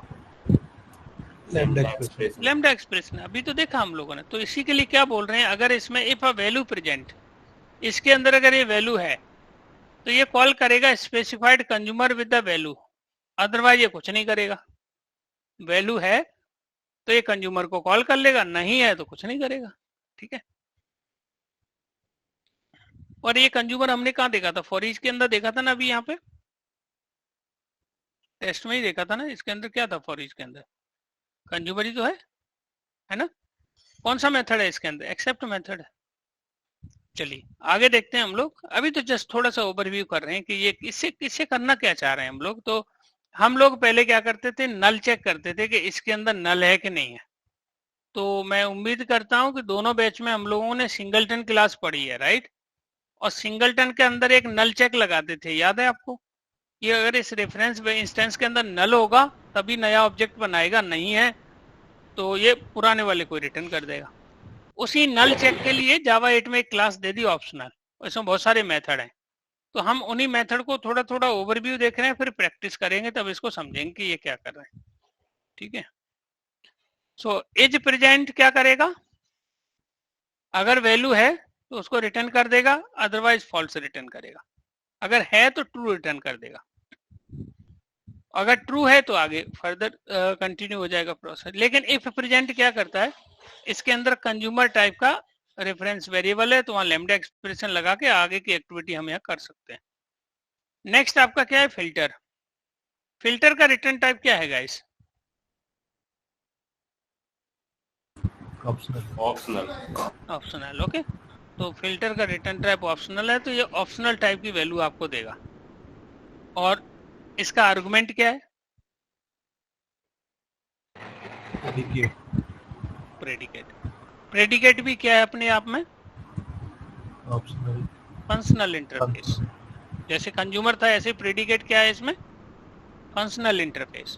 लैम्डा एक्सप्रेस. लैम्डा एक्सप्रेशन, अभी तो देखा हम लोगों ने. तो इसी के लिए क्या बोल रहे हैं, अगर इसमें इफ अ वैल्यू प्रेजेंट, इसके अंदर अगर ये वैल्यू है तो ये कॉल करेगा specified consumer with the value, otherwise ये कुछ नहीं करेगा. वैल्यू है तो ये कंज्यूमर को कॉल कर लेगा, नहीं है तो कुछ नहीं करेगा, ठीक है. और ये कंज्यूमर हमने कहाँ देखा था, फॉर ईच के अंदर देखा था ना, अभी यहाँ पे टेस्ट में ही देखा था ना, इसके अंदर क्या था, फॉर ईच के अंदर कंज्यूमर ही तो है ना. कौन सा मेथड है इसके अंदर, एक्सेप्ट मेथड है. चलिए आगे देखते हैं हम लोग, अभी तो जस्ट थोड़ा सा ओवरव्यू कर रहे हैं कि ये किससे करना क्या चाह रहे हैं हम लोग. तो हम लोग पहले क्या करते थे, नल चेक करते थे कि इसके अंदर नल है कि नहीं है. तो मैं उम्मीद करता हूं कि दोनों बैच में हम लोगों ने सिंगलटन क्लास पढ़ी है, राइट? और सिंगलटन के अंदर एक नल चेक लगाते थे, याद है आपको? ये अगर इस रेफरेंस इंस्टेंस के अंदर नल होगा तभी नया ऑब्जेक्ट बनाएगा, नहीं है तो ये पुराने वाले को रिटर्न कर देगा. उसी नल चेक के लिए जावा 8 में एक क्लास दे दी ऑप्शनल, इसमें बहुत सारे मेथड हैं, तो हम उन्हीं मेथड को थोड़ा थोड़ा ओवरव्यू देख रहे हैं, फिर प्रैक्टिस करेंगे तब इसको समझेंगे कि ये क्या कर रहे हैं। ठीक है, सो इज प्रेजेंट क्या करेगा, अगर वैल्यू है तो उसको रिटर्न कर देगा, अदरवाइज फॉल्स रिटर्न करेगा। अगर है तो ट्रू रिटर्न कर देगा, अगर ट्रू है तो आगे फर्दर कंटिन्यू हो जाएगा प्रोसेस। लेकिन इफ प्रेजेंट क्या करता है, इसके अंदर कंज्यूमर टाइप का रेफरेंस वेरिएबल है, तो वहां लैम्डा एक्सप्रेशन लगा के आगे की एक्टिविटी हम यहाँ कर सकते हैं। नेक्स्ट आपका क्या है, फिल्टर। फिल्टर का रिटर्न टाइप क्या है गाइस, ऑप्शनल। ओके, तो फिल्टर का रिटर्न टाइप ऑप्शनल है, तो ये ऑप्शनल टाइप की वैल्यू आपको देगा। और इसका आर्गुमेंट क्या है, प्रेडिकेट। प्रेडिकेट भी क्या है अपने आप में, ऑप्शनल फंक्शनल इंटरफेस। जैसे कंज्यूमर था ऐसे प्रेडिकेट क्या है इसमें, फंक्शनल इंटरफेस।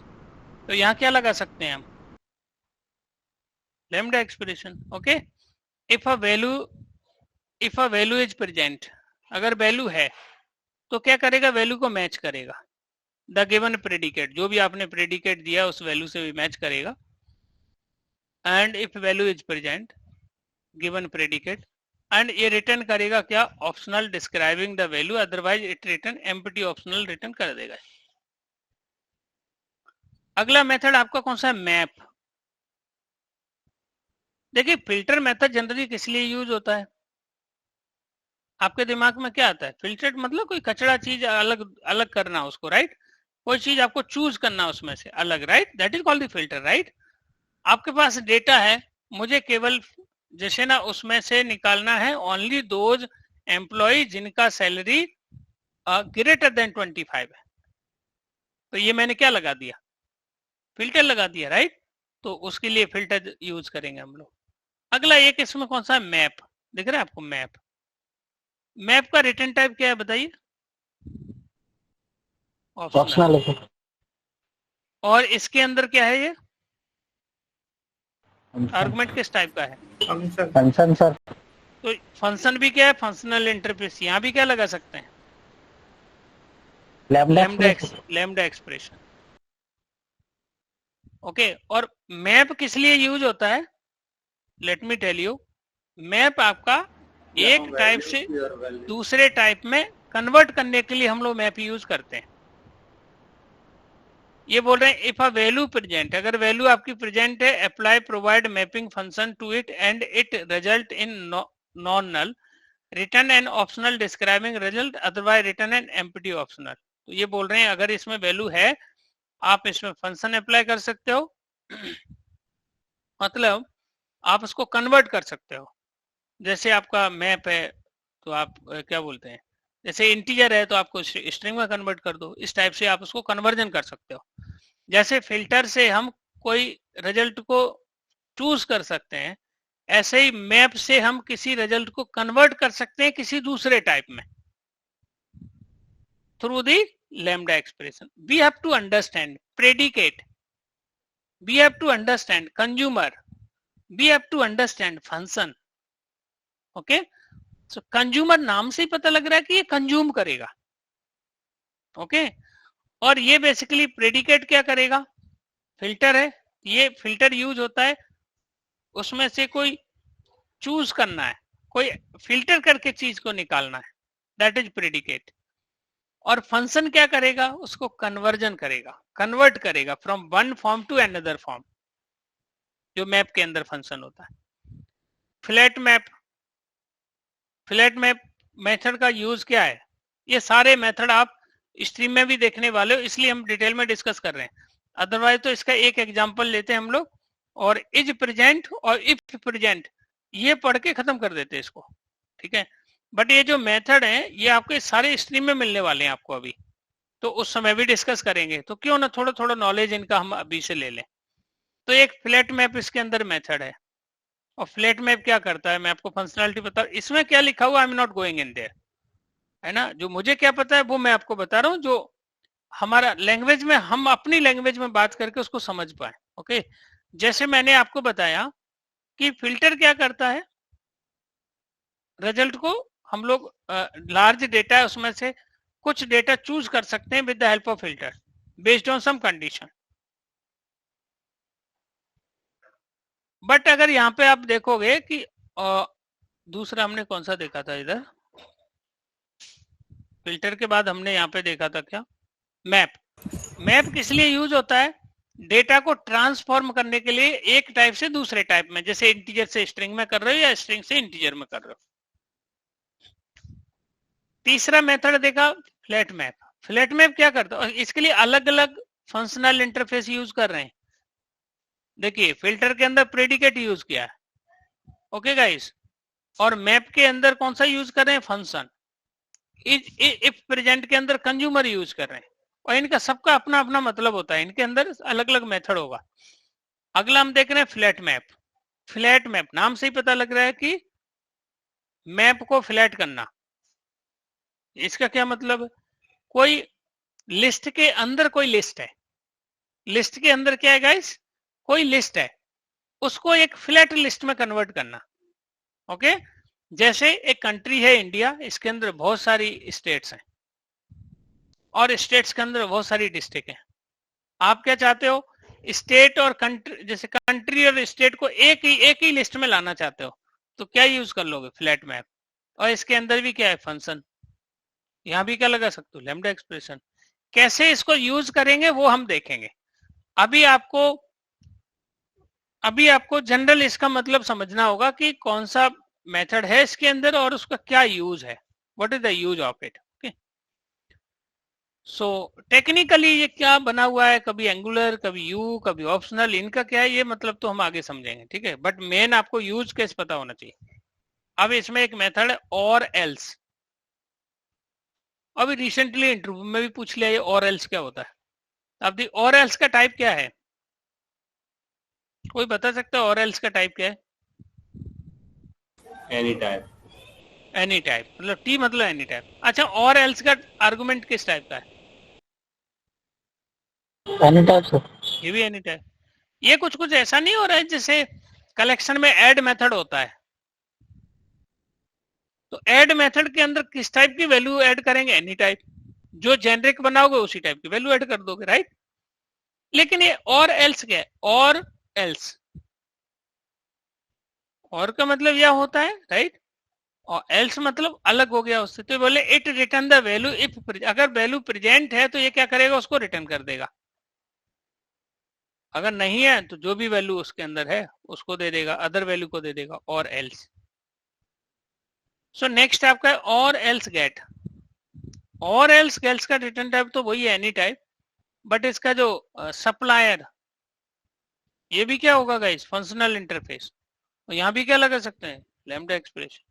तो यहाँ क्या लगा सकते हैं हम, lambda expression. Okay, if a value is present, अगर वैल्यू है तो क्या करेगा, वैल्यू को मैच करेगा द गिवन प्रेडिकेट, जो भी आपने प्रेडिकेट दिया उस वैल्यू से भी मैच करेगा। And if value is present given predicate, and ये रिटर्न करेगा क्या, optional describing the value, otherwise it return empty optional return कर देगा। अगला मेथड आपका कौन सा है, मैप। देखिए फिल्टर मेथड जनरली किस लिए यूज होता है, आपके दिमाग में क्या आता है, फिल्टर मतलब कोई कचरा चीज अलग अलग करना उसको, राइट। कोई चीज आपको चूज करना उसमें से अलग, right, that is called the filter, right. आपके पास डेटा है, मुझे केवल जैसे ना उसमें से निकालना है ओनली दोज एम्प्लॉय जिनका सैलरी ग्रेटर देन 25 है, तो ये मैंने क्या लगा दिया, फिल्टर लगा दिया, राइट। तो उसके लिए फिल्टर यूज करेंगे हम लोग। अगला एक इसमें कौन सा है, मैप। दिख रहा है आपको मैप। मैप का रिटर्न टाइप क्या है बताइए, ऑप्शनल है। और इसके अंदर क्या है, ये आर्गुमेंट किस टाइप का है, फंक्शन सर। तो फंक्शन भी क्या है, फंक्शनल इंटरफेस। यहाँ भी क्या लगा सकते हैं, लैम्डा एक्सप्रेशन। ओके, और मैप किस लिए यूज होता है, let me tell you. Map आपका एक टाइप से दूसरे टाइप में कन्वर्ट करने के लिए हम लोग मैप यूज करते हैं। ये बोल रहे हैं इफ अ वैल्यू प्रेजेंट, अगर वैल्यू आपकी प्रेजेंट है, apply provide mapping function to it and it result in non null, return an optional describing result, otherwise return an empty optional. तो ये बोल रहे हैं अगर इसमें वैल्यू है आप इसमें फंक्शन अप्लाई कर सकते हो, मतलब आप उसको कन्वर्ट कर सकते हो। जैसे आपका मैप है तो आप क्या बोलते हैं, जैसे इंटीजर है तो आपको स्ट्रिंग में कन्वर्ट कर दो, इस टाइप से आप उसको कन्वर्जन कर सकते हो। जैसे फिल्टर से हम कोई रिजल्ट को चूज कर सकते हैं, ऐसे ही मैप से हम किसी रिजल्ट को कन्वर्ट कर सकते हैं किसी दूसरे टाइप में through the lambda expression. We have to understand predicate, we have to understand consumer, we have to understand function. Okay, so consumer नाम से ही पता लग रहा है कि ये कंज्यूम करेगा। ओके, और ये बेसिकली प्रेडिकेट क्या करेगा, फिल्टर है, ये फिल्टर यूज होता है उसमें से कोई चूज करना है, कोई फिल्टर करके चीज को निकालना है, दैट इज प्रेडिकेट। और फंक्शन क्या करेगा, उसको कन्वर्जन करेगा, कन्वर्ट करेगा from one form to another form, जो मैप के अंदर फंक्शन होता है। Flat map, flat map method का यूज क्या है, ये सारे मेथड आप स्ट्रीम में भी देखने वाले हो, इसलिए हम डिटेल में डिस्कस कर रहे हैं। अदरवाइज तो इसका एक एग्जांपल लेते हैं हम लोग, और इज प्रेजेंट और इफ प्रेजेंट ये पढ़ के खत्म कर देते हैं इसको, ठीक है। बट ये जो मेथड है ये आपके सारे स्ट्रीम में मिलने वाले हैं आपको अभी, तो उस समय भी डिस्कस करेंगे, तो क्यों ना थोड़ा थोड़ा नॉलेज इनका हम अभी से ले लें। तो एक फ्लैट मैप इसके अंदर मेथड है, और फ्लैट मैप क्या करता है, मैं आपको फंक्शनलिटी बता, इसमें क्या लिखा हुआ I am not going in their, है ना। जो मुझे क्या पता है वो मैं आपको बता रहा हूँ, जो हमारा लैंग्वेज में, हम अपनी लैंग्वेज में बात करके उसको समझ पाए। ओके, जैसे मैंने आपको बताया कि फिल्टर क्या करता है, रिजल्ट को हम लोग लार्ज डेटा है उसमें से कुछ डेटा चूज कर सकते हैं with the help of filter based on some condition. But अगर यहाँ पे आप देखोगे कि दूसरा हमने कौन सा देखा था इधर, फिल्टर के बाद हमने यहाँ पे देखा था क्या, मैप। मैप किस लिए यूज होता है? डेटा को ट्रांसफॉर्म करने के लिए एक टाइप से दूसरे टाइप में, जैसे इंटीजर से स्ट्रिंग में कर रहे हो या स्ट्रिंग से इंटीजर में कर रहे हो। तीसरा मेथड देखा फ्लैट मैप। फ्लैट मैप क्या करता है? इसके लिए अलग अलग फंक्शनल इंटरफेस यूज कर रहे हैं। देखिए फिल्टर के अंदर प्रेडिकेट यूज किया है, ओके गाइस, और मैप के अंदर कौन सा यूज कर रहे हैं? फंक्शन। इफ प्रेजेंट के अंदर कंज्यूमर यूज कर रहे हैं, और इनका सबका अपना अपना मतलब होता है, इनके अंदर अलग अलग मेथड होगा। अगला हम देख रहे हैं फ्लैट मैप। फ्लैट मैप नाम से ही पता लग रहा है कि मैप को फ्लैट करना। इसका क्या मतलब? कोई लिस्ट के अंदर कोई लिस्ट है, लिस्ट के अंदर क्या है गाइस? कोई लिस्ट है, उसको एक फ्लैट लिस्ट में कन्वर्ट करना। ओके, जैसे एक कंट्री है इंडिया, इसके अंदर बहुत सारी स्टेट्स हैं और स्टेट्स के अंदर बहुत सारी डिस्ट्रिक्ट हैं। आप क्या चाहते हो? स्टेट और कंट्री, जैसे कंट्री और स्टेट को एक ही लिस्ट में लाना चाहते हो, तो क्या यूज कर लोगे? Flat map. और इसके अंदर भी क्या है? फंक्शन। यहां भी क्या लगा सकते हो? Lambda expression. कैसे इसको यूज करेंगे वो हम देखेंगे। अभी आपको जनरल इसका मतलब समझना होगा कि कौन सा मेथड है इसके अंदर और उसका क्या यूज है, what is the use of it. Okay, so technically ये क्या बना हुआ है, कभी एंगुलर, कभी यू, कभी ऑप्शनल, इनका क्या है ये मतलब तो हम आगे समझेंगे, ठीक है। बट मेन आपको यूज केस पता होना चाहिए। अब इसमें एक मेथड है और एल्स। अभी रिसेंटली इंटरव्यू में भी पूछ लिया ये और एल्स क्या होता है। अब दी और एल्स का टाइप क्या है? कोई बता सकता है और एल्स का टाइप क्या है? Any type. एनी टाइप मतलब टी मतलब एनी टाइप। अच्छा, और एल्स का आर्गुमेंट किस टाइप का है? Any type sir. ये भी एनी टाइप। ये कुछ ऐसा नहीं हो रहा है जैसे कलेक्शन में ऐड मेथड होता है, तो ऐड मेथड के अंदर किस टाइप की वैल्यू ऐड करेंगे? Any type. जो जेनरिक बनाओगे उसी टाइप की वैल्यू ऐड कर दोगे, राइट। लेकिन ये और एल्स क्या है? और एल्स, और का मतलब यह होता है, राइट, और एल्स मतलब अलग हो गया उससे। तो बोले it return the value if, अगर वैल्यू प्रेजेंट है तो ये क्या करेगा? उसको रिटर्न कर देगा। अगर नहीं है तो जो भी वैल्यू उसके अंदर है उसको दे देगा, अदर वैल्यू को दे देगा, और एल्स। सो नेक्स्ट आपका है और एल्स गेट। और एल्स गेट्स का रिटर्न टाइप तो वही है एनी टाइप, बट इसका जो सप्लायर ये भी क्या होगा गाइस? Functional interface. और यहां भी क्या लगा सकते हैं? Lambda expression.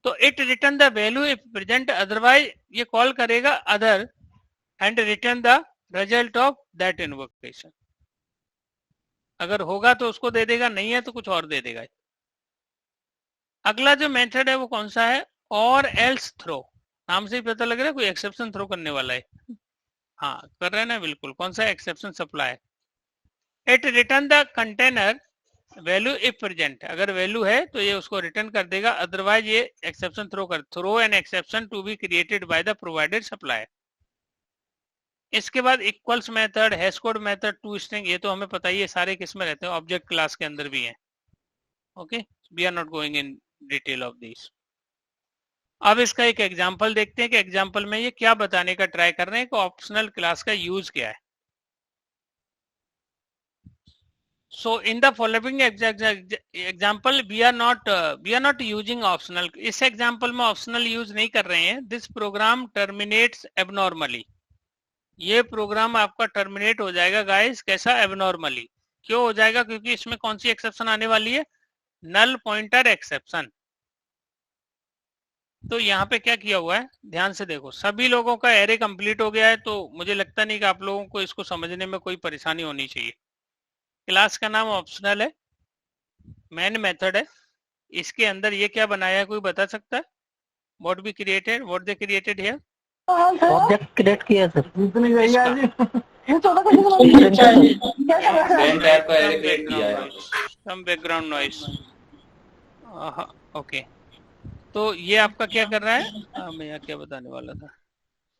तो it return the value if present, otherwise ये कॉल करेगा other and return the result of that invocation. अगर होगा तो उसको दे देगा, नहीं है तो कुछ और दे देगा। अगला जो मेथड है वो कौन सा है? और एल्स थ्रो। नाम से ही पता लग रहा है कोई एक्सेप्शन थ्रो करने वाला है। हाँ कर रहे हैं ना, बिल्कुल। कौन सा? Exception supply. It return the container value if present, अगर वैल्यू है तो ये उसको रिटर्न कर देगा, अदरवाइज ये exception throw an exception to be created by the provided supplier. इसके बाद equals method, hash code method, to string, ये तो हमें पता ही है सारे किस में रहते हैं, ऑब्जेक्ट क्लास के अंदर भी है। Okay, we are not going in detail of this. अब इसका एक एग्जांपल देखते हैं कि एग्जांपल में ये क्या बताने का ट्राई कर रहे हैं कि ऑप्शनल क्लास का यूज क्या है। So in the following example we are not using optional. इस एग्जाम्पल में ऑप्शनल यूज नहीं कर रहे हैं। This program terminates abnormally. ये प्रोग्राम आपका टर्मिनेट हो जाएगा गाइस, कैसा? एबनॉर्मली। क्यों हो जाएगा? क्योंकि इसमें कौन सी एक्सेप्शन आने वाली है? Null pointer exception. तो यहाँ पे क्या किया हुआ है, ध्यान से देखो। सभी लोगों का एरे कंप्लीट हो गया है, तो मुझे लगता नहीं कि आप लोगों को इसको समझने में कोई परेशानी होनी चाहिए। क्लास का नाम ऑप्शनल है, मेन मेथड है, इसके अंदर ये क्या बनाया है कोई बता सकता है? What be created, what they created here? Object create किया sir. Some background noise. Okay, तो ये आपका क्या कर रहा है, मैं यहाँ क्या बताने वाला था,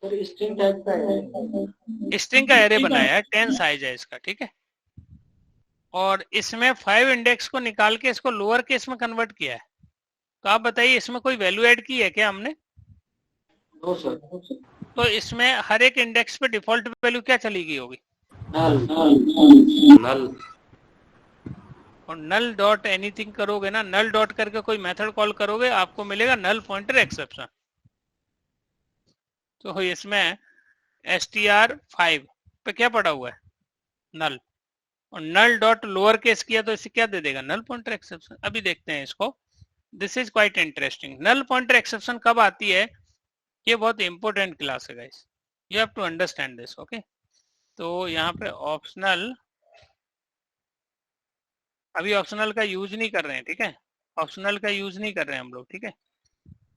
स्ट्रिंग टाइप का है। स्ट्रिंग का एरे बनाया है, 10 साइज है इसका, ठीक है। और इसमें 5 इंडेक्स को निकाल के इसको लोअर केस में कन्वर्ट किया है। तो आप बताइए इसमें कोई वैल्यू ऐड की है क्या हमने? No sir. तो इसमें हर एक इंडेक्स पे डिफॉल्ट वैल्यू क्या चली गई होगी? नल। और नल डॉट एनीथिंग करोगे ना, नल डॉट करके कोई मेथड कॉल करोगे, आपको मिलेगा नल पॉइंटर एक्सेप्शन। तो इसमें str5 पे क्या पड़ा हुआ है? नल। और नल डॉट लोअर केस किया तो इसे क्या दे देगा? Null pointer exception. अभी देखते हैं इसको। This is quite interesting. Null pointer exception कब आती है? ये बहुत इंपॉर्टेंट क्लास है guys, you have to understand this, okay. तो यहाँ पे ऑप्शनल, अभी ऑप्शनल का यूज नहीं कर रहे हैं, ठीक है। ऑप्शनल का यूज नहीं कर रहे हैं हम लोग, ठीक है।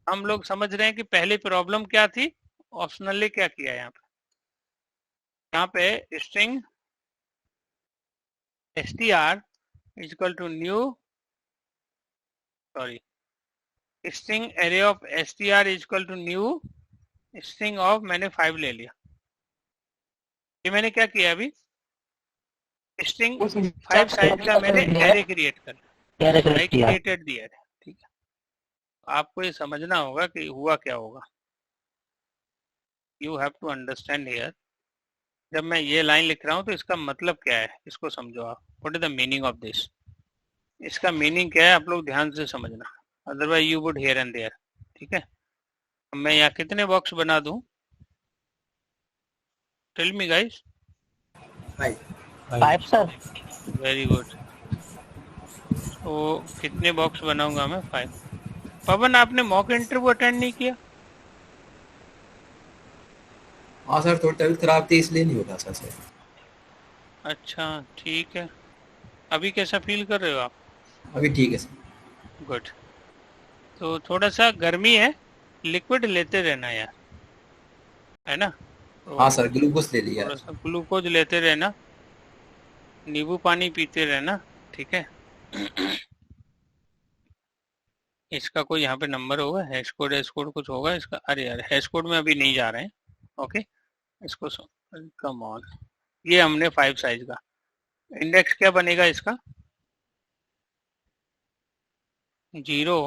हम लोग समझ रहे हैं कि पहली प्रॉब्लम क्या थी, ऑप्शनल ने क्या किया। यहाँ पे string str is equal to new, sorry, string array of str is equal to new string of, मैंने 5 ले लिया। ये मैंने क्या किया अभी, स्ट्रिंग 5 साइज का मैंने एरे क्रिएट कर लिया, आई क्रिएटेड दी एरे, ठीक है। आपको ये समझना होगा कि हुआ क्या होगा, you have to understand here. जब मैं ये लाइन लिख रहा हूँ तो इसका मतलब क्या है, इसको समझो आप। What is the meaning of this? इसका मीनिंग क्या है आप लोग ध्यान से समझना, otherwise you would hear and there, ठीक है। मैं यहाँ कितने बॉक्स बना दूं? Tell me guys. 5 sir. Very good. तो कितने बॉक्स बनाऊंगा मैं? 5। पवन, आपने मॉक इंटरव्यू अटेंड नहीं किया? हाँ सर, थोड़ी तबीयत खराब थी इसलिए नहीं होता सर। अच्छा ठीक है। अभी कैसा फील कर रहे हो आप? अभी ठीक है सर। गुड। तो थोड़ा सा गर्मी है, लिक्विड लेते रहना यार, है ना। तो हाँ सर, ग्लूकोज ले लिया। थोड़ा सा ग्लूकोज लेते रहना, नींबू पानी पीते रहना, ठीक है। इसका कोई यहाँ पे नंबर होगा, हैश कोड कुछ होगा इसका। अरे यार हैश कोड में अभी नहीं जा रहे हैं, ओके। इसको कम ऑन, ये हमने 5 साइज का इंडेक्स क्या बनेगा इसका? 0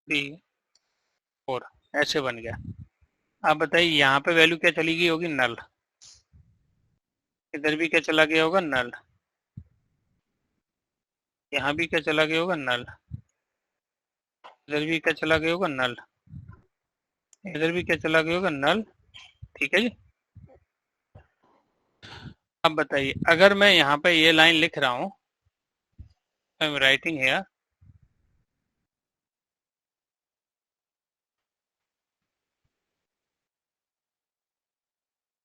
3 4 ऐसे बन गया। आप बताइए यहाँ पे वैल्यू क्या चली गई होगी? नल। इधर भी क्या चला गया होगा? नल। यहाँ भी क्या चला गया होगा? नल। इधर भी क्या चला गया होगा? नल। इधर भी क्या चला गया होगा? नल, ठीक है जी। अब बताइए अगर मैं यहाँ पे ये लाइन लिख रहा हूँ, I am writing here,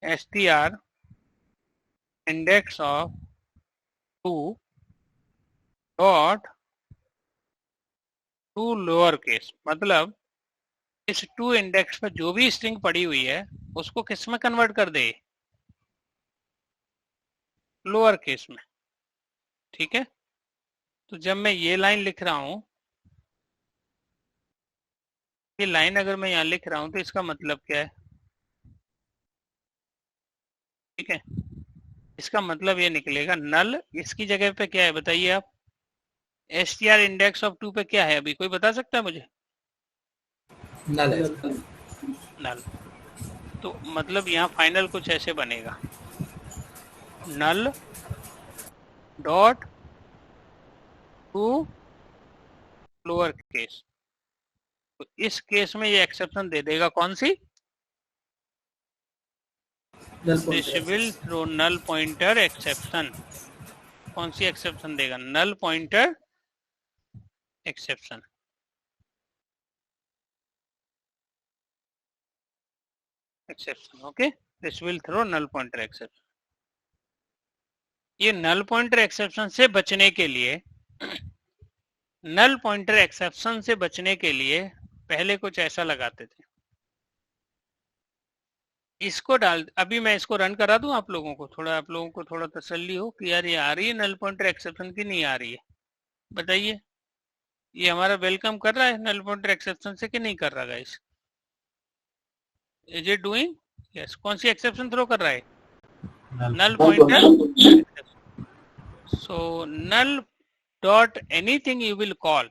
str index of 2 dot to lower case, मतलब इस 2 इंडेक्स पर जो भी स्ट्रिंग पड़ी हुई है उसको किस में कन्वर्ट कर दे? लोअर केस में, ठीक है। तो जब मैं ये लाइन लिख रहा हूं, ये लाइन अगर मैं यहाँ लिख रहा हूं तो इसका मतलब क्या है? ठीक है, इसका मतलब ये निकलेगा नल, इसकी जगह पे क्या है बताइए आप? str इंडेक्स ऑफ 2 पे क्या है अभी, कोई बता सकता है मुझे? नल है। नल। तो मतलब यहाँ फाइनल कुछ ऐसे बनेगा, null dot to lower case. तो इस केस में ये एक्सेप्शन दे देगा, कौन सी? This will throw null pointer exception. कौन सी एक्सेप्शन देगा? Null pointer exception. Exception, okay. This will throw null pointer exception. ये नल पॉइंटर एक्सेप्शन से बचने के लिए, नल पॉइंटर एक्सेप्शन से बचने के लिए पहले कुछ ऐसा लगाते थे। इसको डाल, अभी मैं इसको रन करा दूं आप लोगों को थोड़ा तसल्ली हो कि यार ये आ रही है नल पॉइंटर एक्सेप्शन की नहीं आ रही है। बताइए, ये हमारा वेलकम कर रहा है नल पॉइंटर एक्सेप्शन से कि नहीं कर रहा guys? Is it doing? Yes. कौन सी एक्सेप्शन थ्रो कर रहा है? Null pointer. So null dot anything you will call,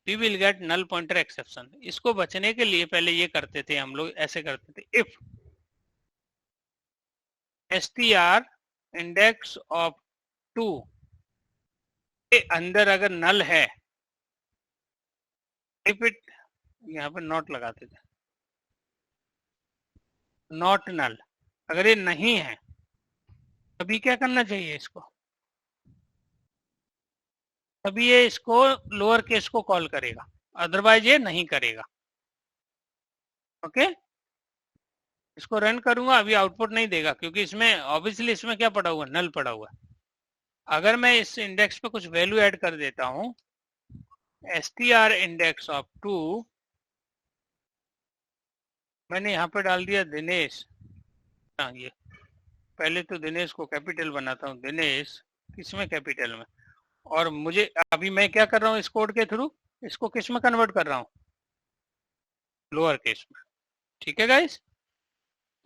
we will get null pointer exception. इसको बचने के लिए पहले ये करते थे हम लोग, ऐसे करते थे, इफ str इंडेक्स ऑफ 2 के अंदर अगर नल है, इफ इट, यहाँ पे नॉट लगाते थे, नॉट नल, अगर ये नहीं है अभी क्या करना चाहिए इसको? अभी ये इसको लोअर केस को कॉल करेगा, अदरवाइज ये नहीं करेगा। ओके, इसको रन करूंगा, अभी आउटपुट नहीं देगा क्योंकि इसमें ऑब्वियसली इसमें क्या पड़ा हुआ है? नल पड़ा हुआ है। अगर मैं इस इंडेक्स पे कुछ वैल्यू ऐड कर देता हूं, str इंडेक्स ऑफ 2, मैंने यहाँ पे डाल दिया दिनेश, ये पहले तो दिनेश को कैपिटल बनाता हूँ, दिनेश किसमें? कैपिटल में। और मुझे अभी मैं क्या कर रहा हूँ इस कोड के थ्रू, इसको किस में कन्वर्ट कर रहा हूँ? लोअर केस में। ठीक है गाइस,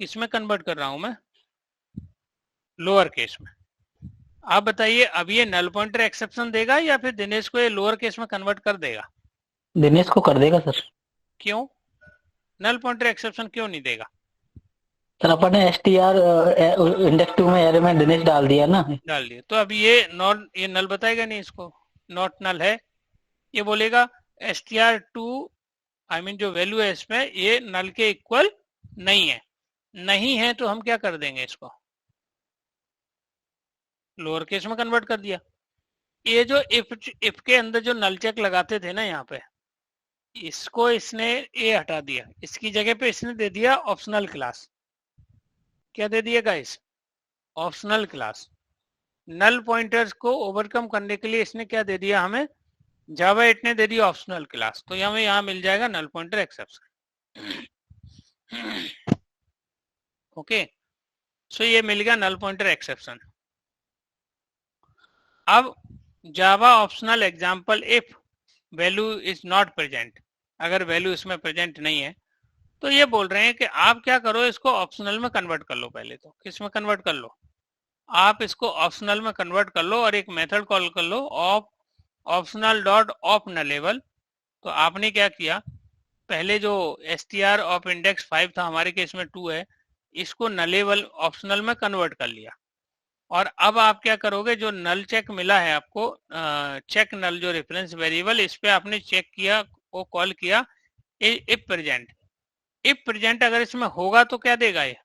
किस में कन्वर्ट कर रहा हूँ मैं? लोअर केस में। आप बताइए, अब ये नल पॉइंटर एक्सेप्शन देगा या फिर दिनेश को ये लोअर केस में कन्वर्ट कर देगा? दिनेश को कर देगा सर। क्यों? नल पॉइंटर एक्सेप्शन क्यों नहीं देगा? सर अपन ने str इंडेक्स 2 में एरे में दिनेश डाल दिया ना। डाल दिया, तो अभी ये नॉट, ये नल बताएगा नहीं इसको, नॉट नल है, ये बोलेगा str2 आई मीन जो वैल्यू है इसमें ये नल के इक्वल नहीं है। नहीं है तो हम क्या कर देंगे? इसको लोअर केस में कन्वर्ट कर दिया। ये जो इफ के अंदर जो नल चेक लगाते थे ना यहाँ पे, इसको इसने ये हटा दिया, इसकी जगह पे इसने दे दिया ऑप्शनल क्लास। क्या दे दिया guys? Optional class. Null pointers को ओवरकम करने के लिए इसने क्या दे दिया हमें? जावा 8 ने दे दिया ऑप्शनल क्लास, तो हमें यहाँ मिल जाएगा null pointer exception. Okay, so ये मिल गया नल पॉइंटर एक्सेप्शन। अब Java optional example if value is not present, अगर वैल्यू इसमें प्रेजेंट नहीं है तो ये बोल रहे हैं कि आप क्या करो, इसको ऑप्शनल में कन्वर्ट कर लो। पहले तो किस में कन्वर्ट कर लो? आप इसको ऑप्शनल में कन्वर्ट कर लो और एक मेथड कॉल कर लो of optional dot of nullable. तो आपने क्या किया, पहले जो str ऑफ इंडेक्स 5 था, हमारे केस में 2 है, इसको नलेबल ऑप्शनल में कन्वर्ट कर लिया। और अब आप क्या करोगे, जो नल चेक मिला है आपको, चेक नल जो रेफरेंस वेरिएबल, इस पे आपने चेक किया, वो कॉल किया इफ प्रेजेंट। इफ प्रेजेंट अगर इसमें होगा तो क्या देगा? ये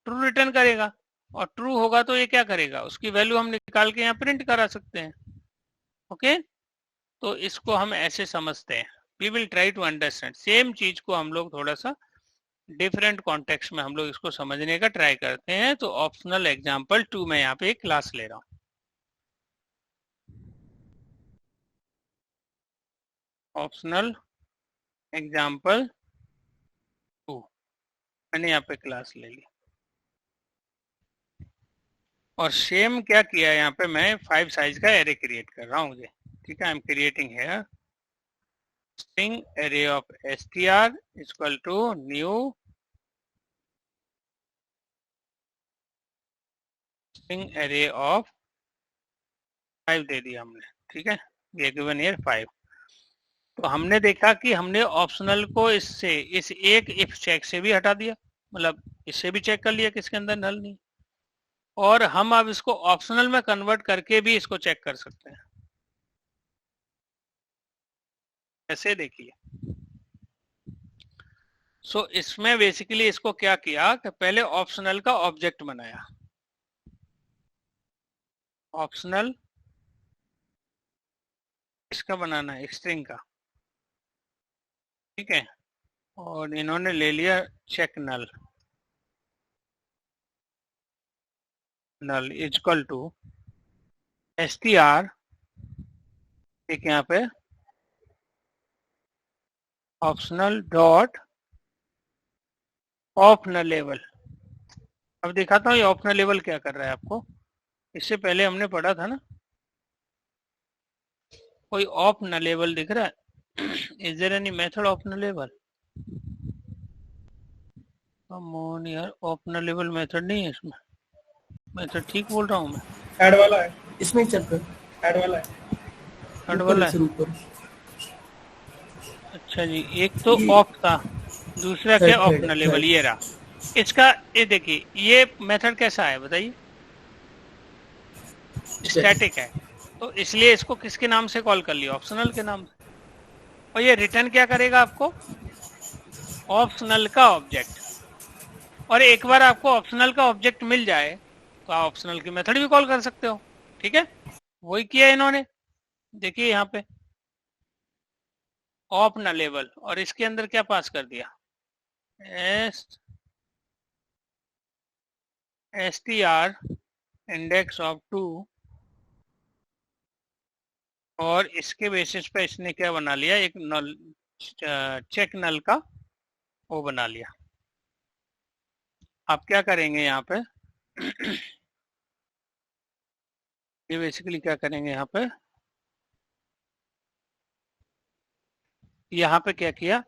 ट्रू रिटर्न करेगा, और ट्रू होगा तो ये क्या करेगा? उसकी वैल्यू हम निकाल के यहाँ प्रिंट करा सकते हैं। ओके, तो इसको हम ऐसे समझते हैं। We will try to understand same चीज को हम लोग थोड़ा सा डिफरेंट कॉन्टेक्स्ट में हम लोग इसको समझने का ट्राई करते हैं। तो ऑप्शनल एग्जाम्पल 2 में यहाँ पे एक क्लास ले रहा हूँ। ऑप्शनल एग्जाम्पल 2 मैंने यहाँ पे क्लास ले ली, और सेम क्या किया यहाँ पे, मैं 5 साइज का एरे क्रिएट कर रहा हूँ मुझे। ठीक है, I am creating here string array of str equal to new string array of 5 दे दिया हमने। ठीक है, ये गिवन हियर 5। तो हमने देखा कि हमने ऑप्शनल को इससे, इस एक इफ चेक से भी हटा दिया, मतलब इससे भी चेक कर लिया कि इसके अंदर नल नहीं, और हम अब इसको ऑप्शनल में कन्वर्ट करके भी इसको चेक कर सकते हैं। ऐसे देखिए, सो इसमें बेसिकली इसको क्या किया कि पहले ऑप्शनल का ऑब्जेक्ट बनाया, ऑप्शनल इसका बनाना है स्ट्रिंग का। ठीक है, और इन्होंने ले लिया check null, null equal to str, एक यहाँ पे ऑप्शनल डॉट ऑफ नलेबल। अब दिखाता हूँ ये ऑफ नलेबल क्या कर रहा है आपको। इससे पहले हमने पढ़ा था ना, कोई ऑफ नलेबल दिख रहा है? Is there any method of nullable? Come on यार, ऑफ नलेबल मेथड नहीं है इसमें। मेथड ठीक बोल रहा हूँ मैं? ऐड वाला है, इसमें ही चल रहा ऐड वाला है। है ऐड ऊपर वाला है है? सर, ऊपर। अच्छा जी, एक तो ये ऑफ था, दूसरा क्या ऑफ थ्रेड नलेबल, ये रहा इसका। ये देखिए, ये मेथड कैसा है बताइए? स्टैटिक है, तो इसलिए इसको किसके नाम से कॉल कर लिया? ऑप्शनल के नाम से। और ये रिटर्न क्या करेगा आपको? ऑप्शनल का ऑब्जेक्ट। और एक बार आपको ऑप्शनल का ऑब्जेक्ट मिल जाए तो आप ऑप्शनल की मेथड भी कॉल कर सकते हो। ठीक है, वही किया इन्होंने। देखिए यहाँ पे ऑफ नलेबल, और इसके अंदर क्या पास कर दिया? str इंडेक्स ऑफ 2, और इसके बेसिस पे इसने क्या बना लिया? एक नल, चेक नल का वो बना लिया। आप क्या करेंगे यहाँ पे? ये बेसिकली क्या करेंगे यहाँ पे? यहाँ पे क्या किया?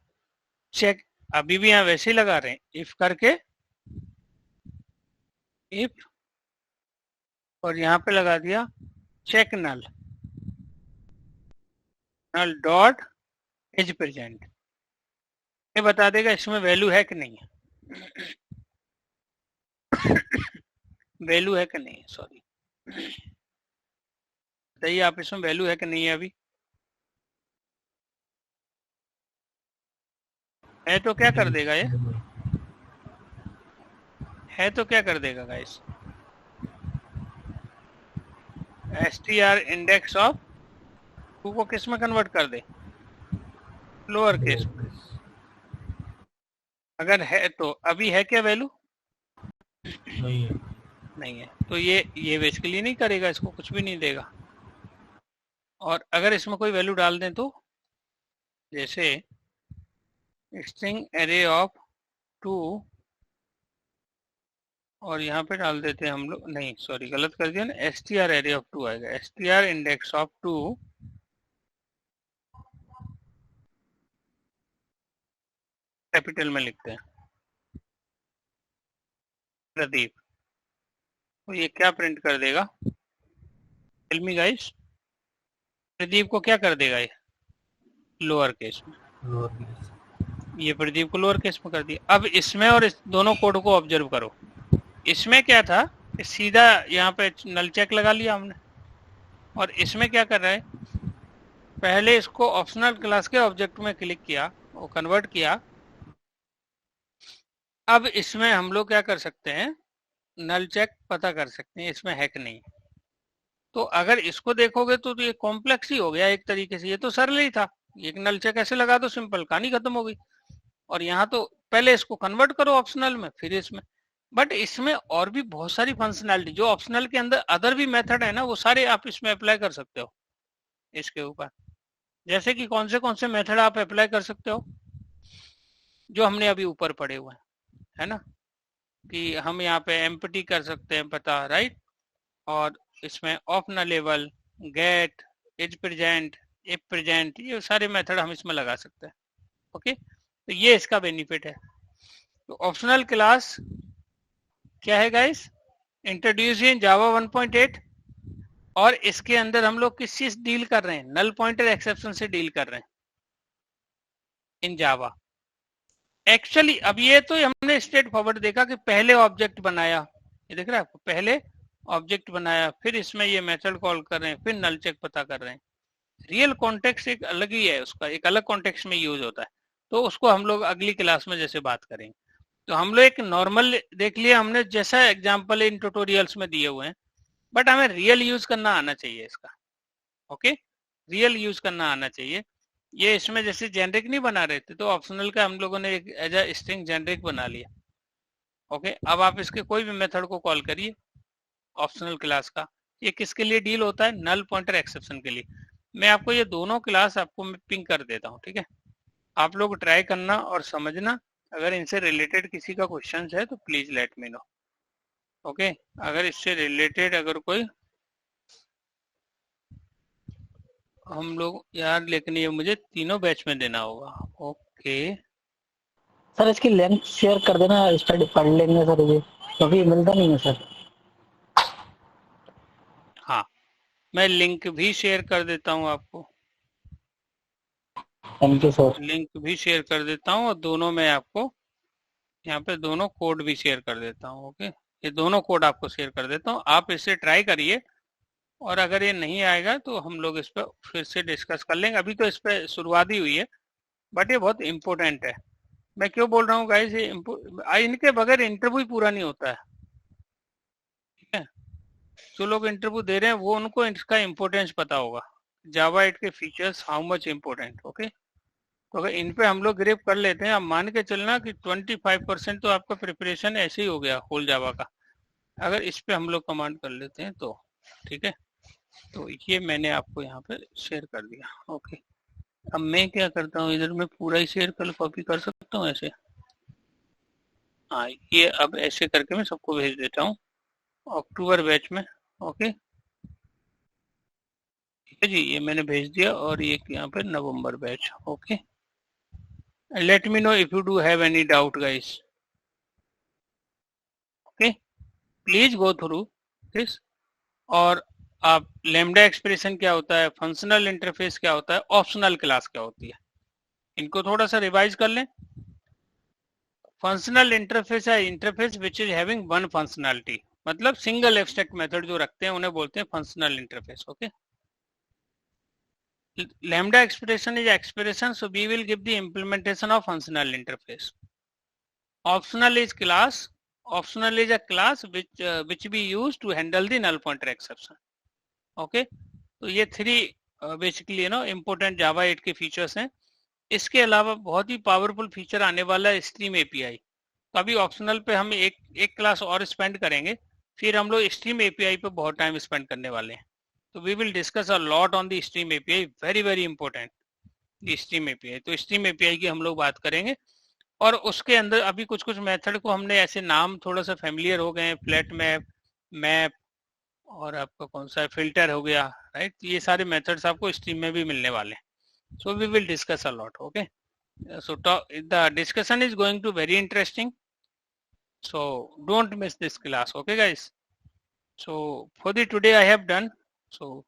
चेक, अभी भी यहाँ वैसे ही लगा रहे हैं, इफ करके, इफ, और यहाँ पे लगा दिया चेक नल, नल डॉट एज प्रेजेंट। ये बता देगा इसमें वैल्यू है कि नहीं है। वैल्यू है कि नहीं है, सॉरी, बताइए आप, इसमें वैल्यू है कि नहीं है? अभी है तो क्या कर देगा? ये है तो क्या कर देगा गाइस? str इंडेक्स ऑफ 2 को किस में कन्वर्ट कर दे? लोअर केस में। अगर है तो अभी है क्या वैल्यू? नहीं है, तो ये बेसिकली नहीं करेगा, इसको कुछ भी नहीं देगा। और अगर इसमें कोई वैल्यू डाल दें तो, जैसे स्ट्रिंग एरे ऑफ 2, और यहाँ पे डाल देते हैं हम लोग, नहीं सॉरी गलत कर दिया ना, str एरे ऑफ 2 आएगा। str इंडेक्स ऑफ 2 कैपिटल में लिखते हैं, प्रदीप। तो ये क्या प्रिंट कर देगा? टेल मी गाइस, प्रदीप को क्या कर देगा? ये लोअर केस में, ये प्रदीप को लोअर केस में कर दिया। अब इसमें और इस दोनों कोड को ऑब्जर्व करो। इसमें क्या था? सीधा यहाँ पे नल चेक लगा लिया हमने, और इसमें क्या कर रहा है? पहले इसको ऑप्शनल क्लास के ऑब्जेक्ट में क्लिक किया, वो कन्वर्ट किया। अब इसमें हम लोग क्या कर सकते हैं? नल चेक पता कर सकते हैं इसमें है कि नहीं। तो अगर इसको देखोगे तो ये कॉम्प्लेक्स ही हो गया एक तरीके से। ये तो सरल ही था, एक नल चेक ऐसे लगा दो, सिंपल, कहानी खत्म हो गई। और यहाँ तो पहले इसको कन्वर्ट करो ऑप्शनल में, फिर इसमें। बट इसमें और भी बहुत सारी फंक्शनैलिटी, जो ऑप्शनल के अंदर अदर भी मेथड है ना, वो सारे आप इसमें अप्लाई कर सकते हो इसके ऊपर। जैसे कि कौन से मेथड आप अप्लाई कर सकते हो, जो हमने अभी ऊपर पढ़े हुए हैं, है ना, कि हम यहाँ पे एम्प्टी कर सकते हैं पता, राइट। और इसमें of nullable, get, is present, if present, ये सारे मेथड हम इसमें लगा सकते हैं। ओके, तो ये इसका बेनिफिट है। तो ऑप्शनल क्लास क्या है गाइस? इंट्रोड्यूस इन जावा 1.8, और इसके अंदर हम लोग किस चीज डील कर रहे हैं? नल पॉइंटर एक्सेप्शन से डील कर रहे हैं इन जावा। एक्चुअली अब ये तो हमने स्ट्रेट फॉरवर्ड देखा कि पहले ऑब्जेक्ट बनाया, ये दिख रहा है आपको, पहले ऑब्जेक्ट बनाया, फिर इसमें ये मेथड कॉल कर रहे हैं, फिर नल चेक पता कर रहे हैं। रियल कॉन्टेक्स्ट एक अलग ही है, उसका एक अलग कॉन्टेक्स्ट में यूज होता है। तो उसको हम लोग अगली क्लास में जैसे बात करेंगे। तो हम लोग एक नॉर्मल देख लिया हमने, जैसा एग्जाम्पल इन ट्यूटोरियल्स में दिए हुए हैं, बट हमें रियल यूज करना आना चाहिए इसका। ओके, रियल यूज करना आना चाहिए। ये इसमें जैसे जेनरिक नहीं बना रहे थे, तो ऑप्शनल का हम लोगों ने एक एज अ स्ट्रिंग जेनरिक बना लिया। ओके, अब आप इसके कोई भी मेथड को कॉल करिए ऑप्शनल क्लास का। ये किसके लिए डील होता है? नल पॉइंटर एक्सेप्शन के लिए। मैं आपको ये दोनों क्लास आपको मैं पिंग कर देता हूँ, ठीक है। आप लोग ट्राई करना और समझना। अगर इनसे रिलेटेड किसी का क्वेश्चन है तो please let me no. Okay, अगर इससे रिलेटेड अगर कोई हम लोग यार, लेकिन ये मुझे तीनों बैच में देना होगा। ओके सर इसकी लिंक शेयर कर देना, स्टडी पढ़ लेंगे सर ये, क्योंकि मिलता नहीं है सर। हाँ, मैं लिंक भी शेयर कर देता हूँ आपको, थैंक यू सर। लिंक भी शेयर कर देता हूँ, और दोनों में आपको यहाँ पे दोनों कोड भी शेयर कर देता हूँ। ओके, ये दोनों कोड आपको शेयर कर देता हूँ, आप इसे ट्राई करिए, और अगर ये नहीं आएगा तो हम लोग इस पर फिर से डिस्कस कर लेंगे। अभी तो इस पर शुरुआत ही हुई है, बट ये बहुत इंपॉर्टेंट है। मैं क्यों बोल रहा हूँ गाइस, ये इनके बगैर इंटरव्यू पूरा नहीं होता है, ठीक है। जो लोग इंटरव्यू दे रहे हैं वो, उनको इसका इम्पोर्टेंस पता होगा, जावा 8 के features how much important. Okay, तो अगर इन पे हम लोग ग्रेप कर लेते हैं, आप मान के चलना कि 25% तो आपका प्रिपरेशन ऐसे ही हो गया होल जावा का, अगर इस पे हम लोग कमांड कर लेते हैं तो। ठीक है, तो ये मैंने आपको यहाँ पे शेयर कर दिया। ओके, अब मैं क्या करता हूँ, इधर मैं पूरा ही शेयर कर कॉपी कर सकता हूँ ऐसे। हाँ, ये अब ऐसे करके मैं सबको भेज देता हूँ अक्टूबर बैच में। ओके, ठीक है जी, ये मैंने भेज दिया, और ये यहाँ पे November batch. Okay, let me know if you do have any doubt guys. Okay, please go through this. और आप लैम्डा एक्सप्रेशन क्या होता है, फंक्शनल इंटरफेस क्या होता है, ऑप्शनल क्लास क्या होती है, इनको थोड़ा सा रिवाइज कर लें। फंक्शनल इंटरफेस है interface which is having one functionality, मतलब सिंगल एब्स्ट्रैक्ट मेथड जो रखते हैं उन्हें बोलते हैं functional interface. Okay, lambda expression is expression, so we will give the implementation of functional interface. Optional is class, optional is a class which we use to handle the null pointer exception. Okay, तो ये three basically important जावा 8 के features हैं। इसके अलावा बहुत ही powerful feature आने वाला है स्ट्रीम एपीआई। तो अभी ऑप्शनल पे हम एक क्लास और स्पेंड करेंगे, फिर हम लोग स्ट्रीम एपीआई पे बहुत टाइम स्पेंड करने वाले हैं। तो we will discuss a lot on the stream API, very very important stream API. तो स्ट्रीम एपीआई की हम लोग बात करेंगे, और उसके अंदर अभी कुछ कुछ मेथड को हमने ऐसे नाम थोड़ा सा फेमिलियर हो गए हैं, फ्लैट मैप, मैप, और आपका कौन सा फिल्टर हो गया, राइट। ये सारे मेथड्स आपको स्ट्रीम में भी मिलने वाले हैं। So we will discuss a lot. Okay, so the discussion is going to very interesting, so don't miss this class. Okay guys, so for the today I have done, so